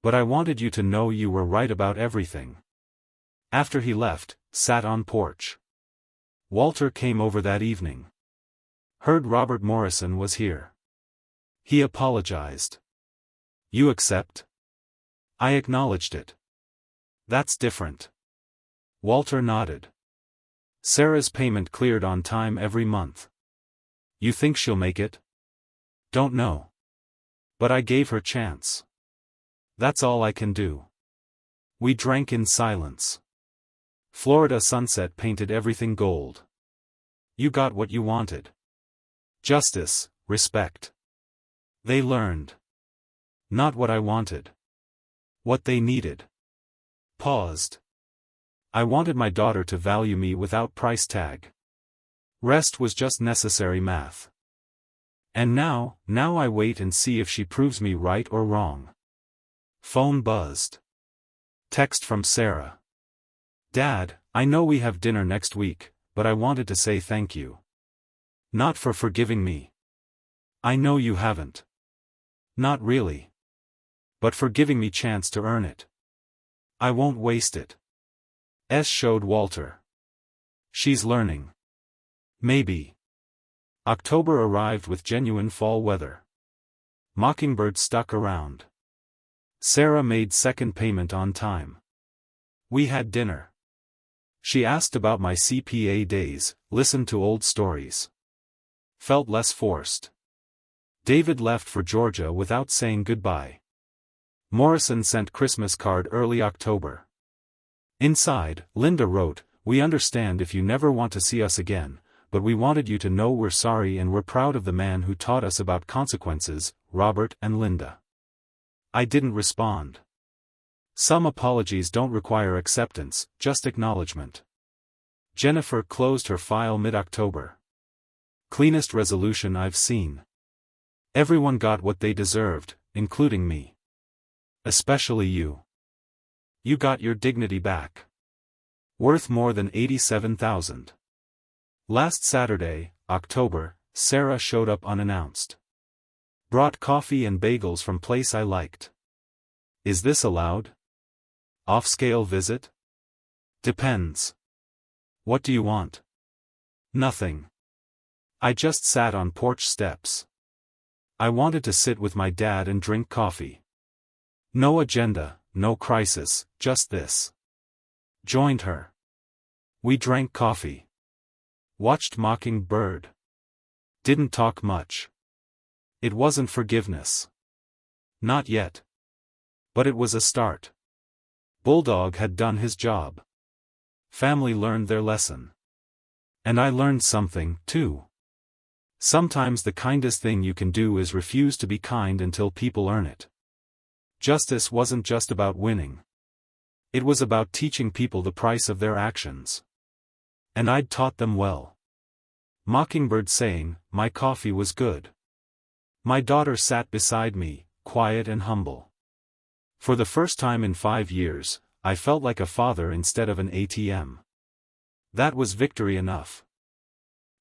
But I wanted you to know you were right about everything. After he left, sat on porch. Walter came over that evening. Heard Robert Morrison was here. He apologized. You accept? I acknowledged it. That's different. Walter nodded. Sarah's payment cleared on time every month. You think she'll make it? Don't know. But I gave her chance. That's all I can do. We drank in silence. Florida sunset painted everything gold. You got what you wanted. Justice, respect. They learned. Not what I wanted. What they needed. Paused. I wanted my daughter to value me without price tag. Rest was just necessary math. And now I wait and see if she proves me right or wrong. Phone buzzed. Text from Sarah. Dad, I know we have dinner next week, but I wanted to say thank you. Not for forgiving me. I know you haven't. Not really. But for giving me chance to earn it. I won't waste it. Showed Walter. She's learning. Maybe. October arrived with genuine fall weather. Mockingbird stuck around. Sarah made second payment on time. We had dinner. She asked about my CPA days, listened to old stories. Felt less forced. David left for Georgia without saying goodbye. Morrison sent Christmas card early October. Inside, Linda wrote, "We understand if you never want to see us again, but we wanted you to know we're sorry and we're proud of the man who taught us about consequences, Robert and Linda." I didn't respond. Some apologies don't require acceptance, just acknowledgement. Jennifer closed her file mid-October. Cleanest resolution I've seen. Everyone got what they deserved, including me. Especially you. You got your dignity back. Worth more than $87,000. Last Saturday, October, Sarah showed up unannounced. Brought coffee and bagels from place I liked. Is this allowed? Off-scale visit? Depends. What do you want? Nothing. I just sat on porch steps. I wanted to sit with my dad and drink coffee. No agenda, no crisis, just this. Joined her. We drank coffee. Watched Mockingbird. Didn't talk much. It wasn't forgiveness. Not yet. But it was a start. Bulldog had done his job. Family learned their lesson. And I learned something, too. Sometimes the kindest thing you can do is refuse to be kind until people earn it. Justice wasn't just about winning. It was about teaching people the price of their actions. And I'd taught them well. Mockingbird saying, "My coffee was good." My daughter sat beside me, quiet and humble. For the first time in 5 years, I felt like a father instead of an ATM. That was victory enough.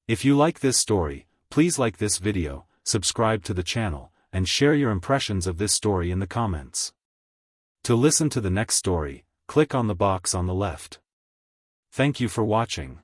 If you like this story, please like this video, subscribe to the channel, and share your impressions of this story in the comments. To listen to the next story, click on the box on the left. Thank you for watching.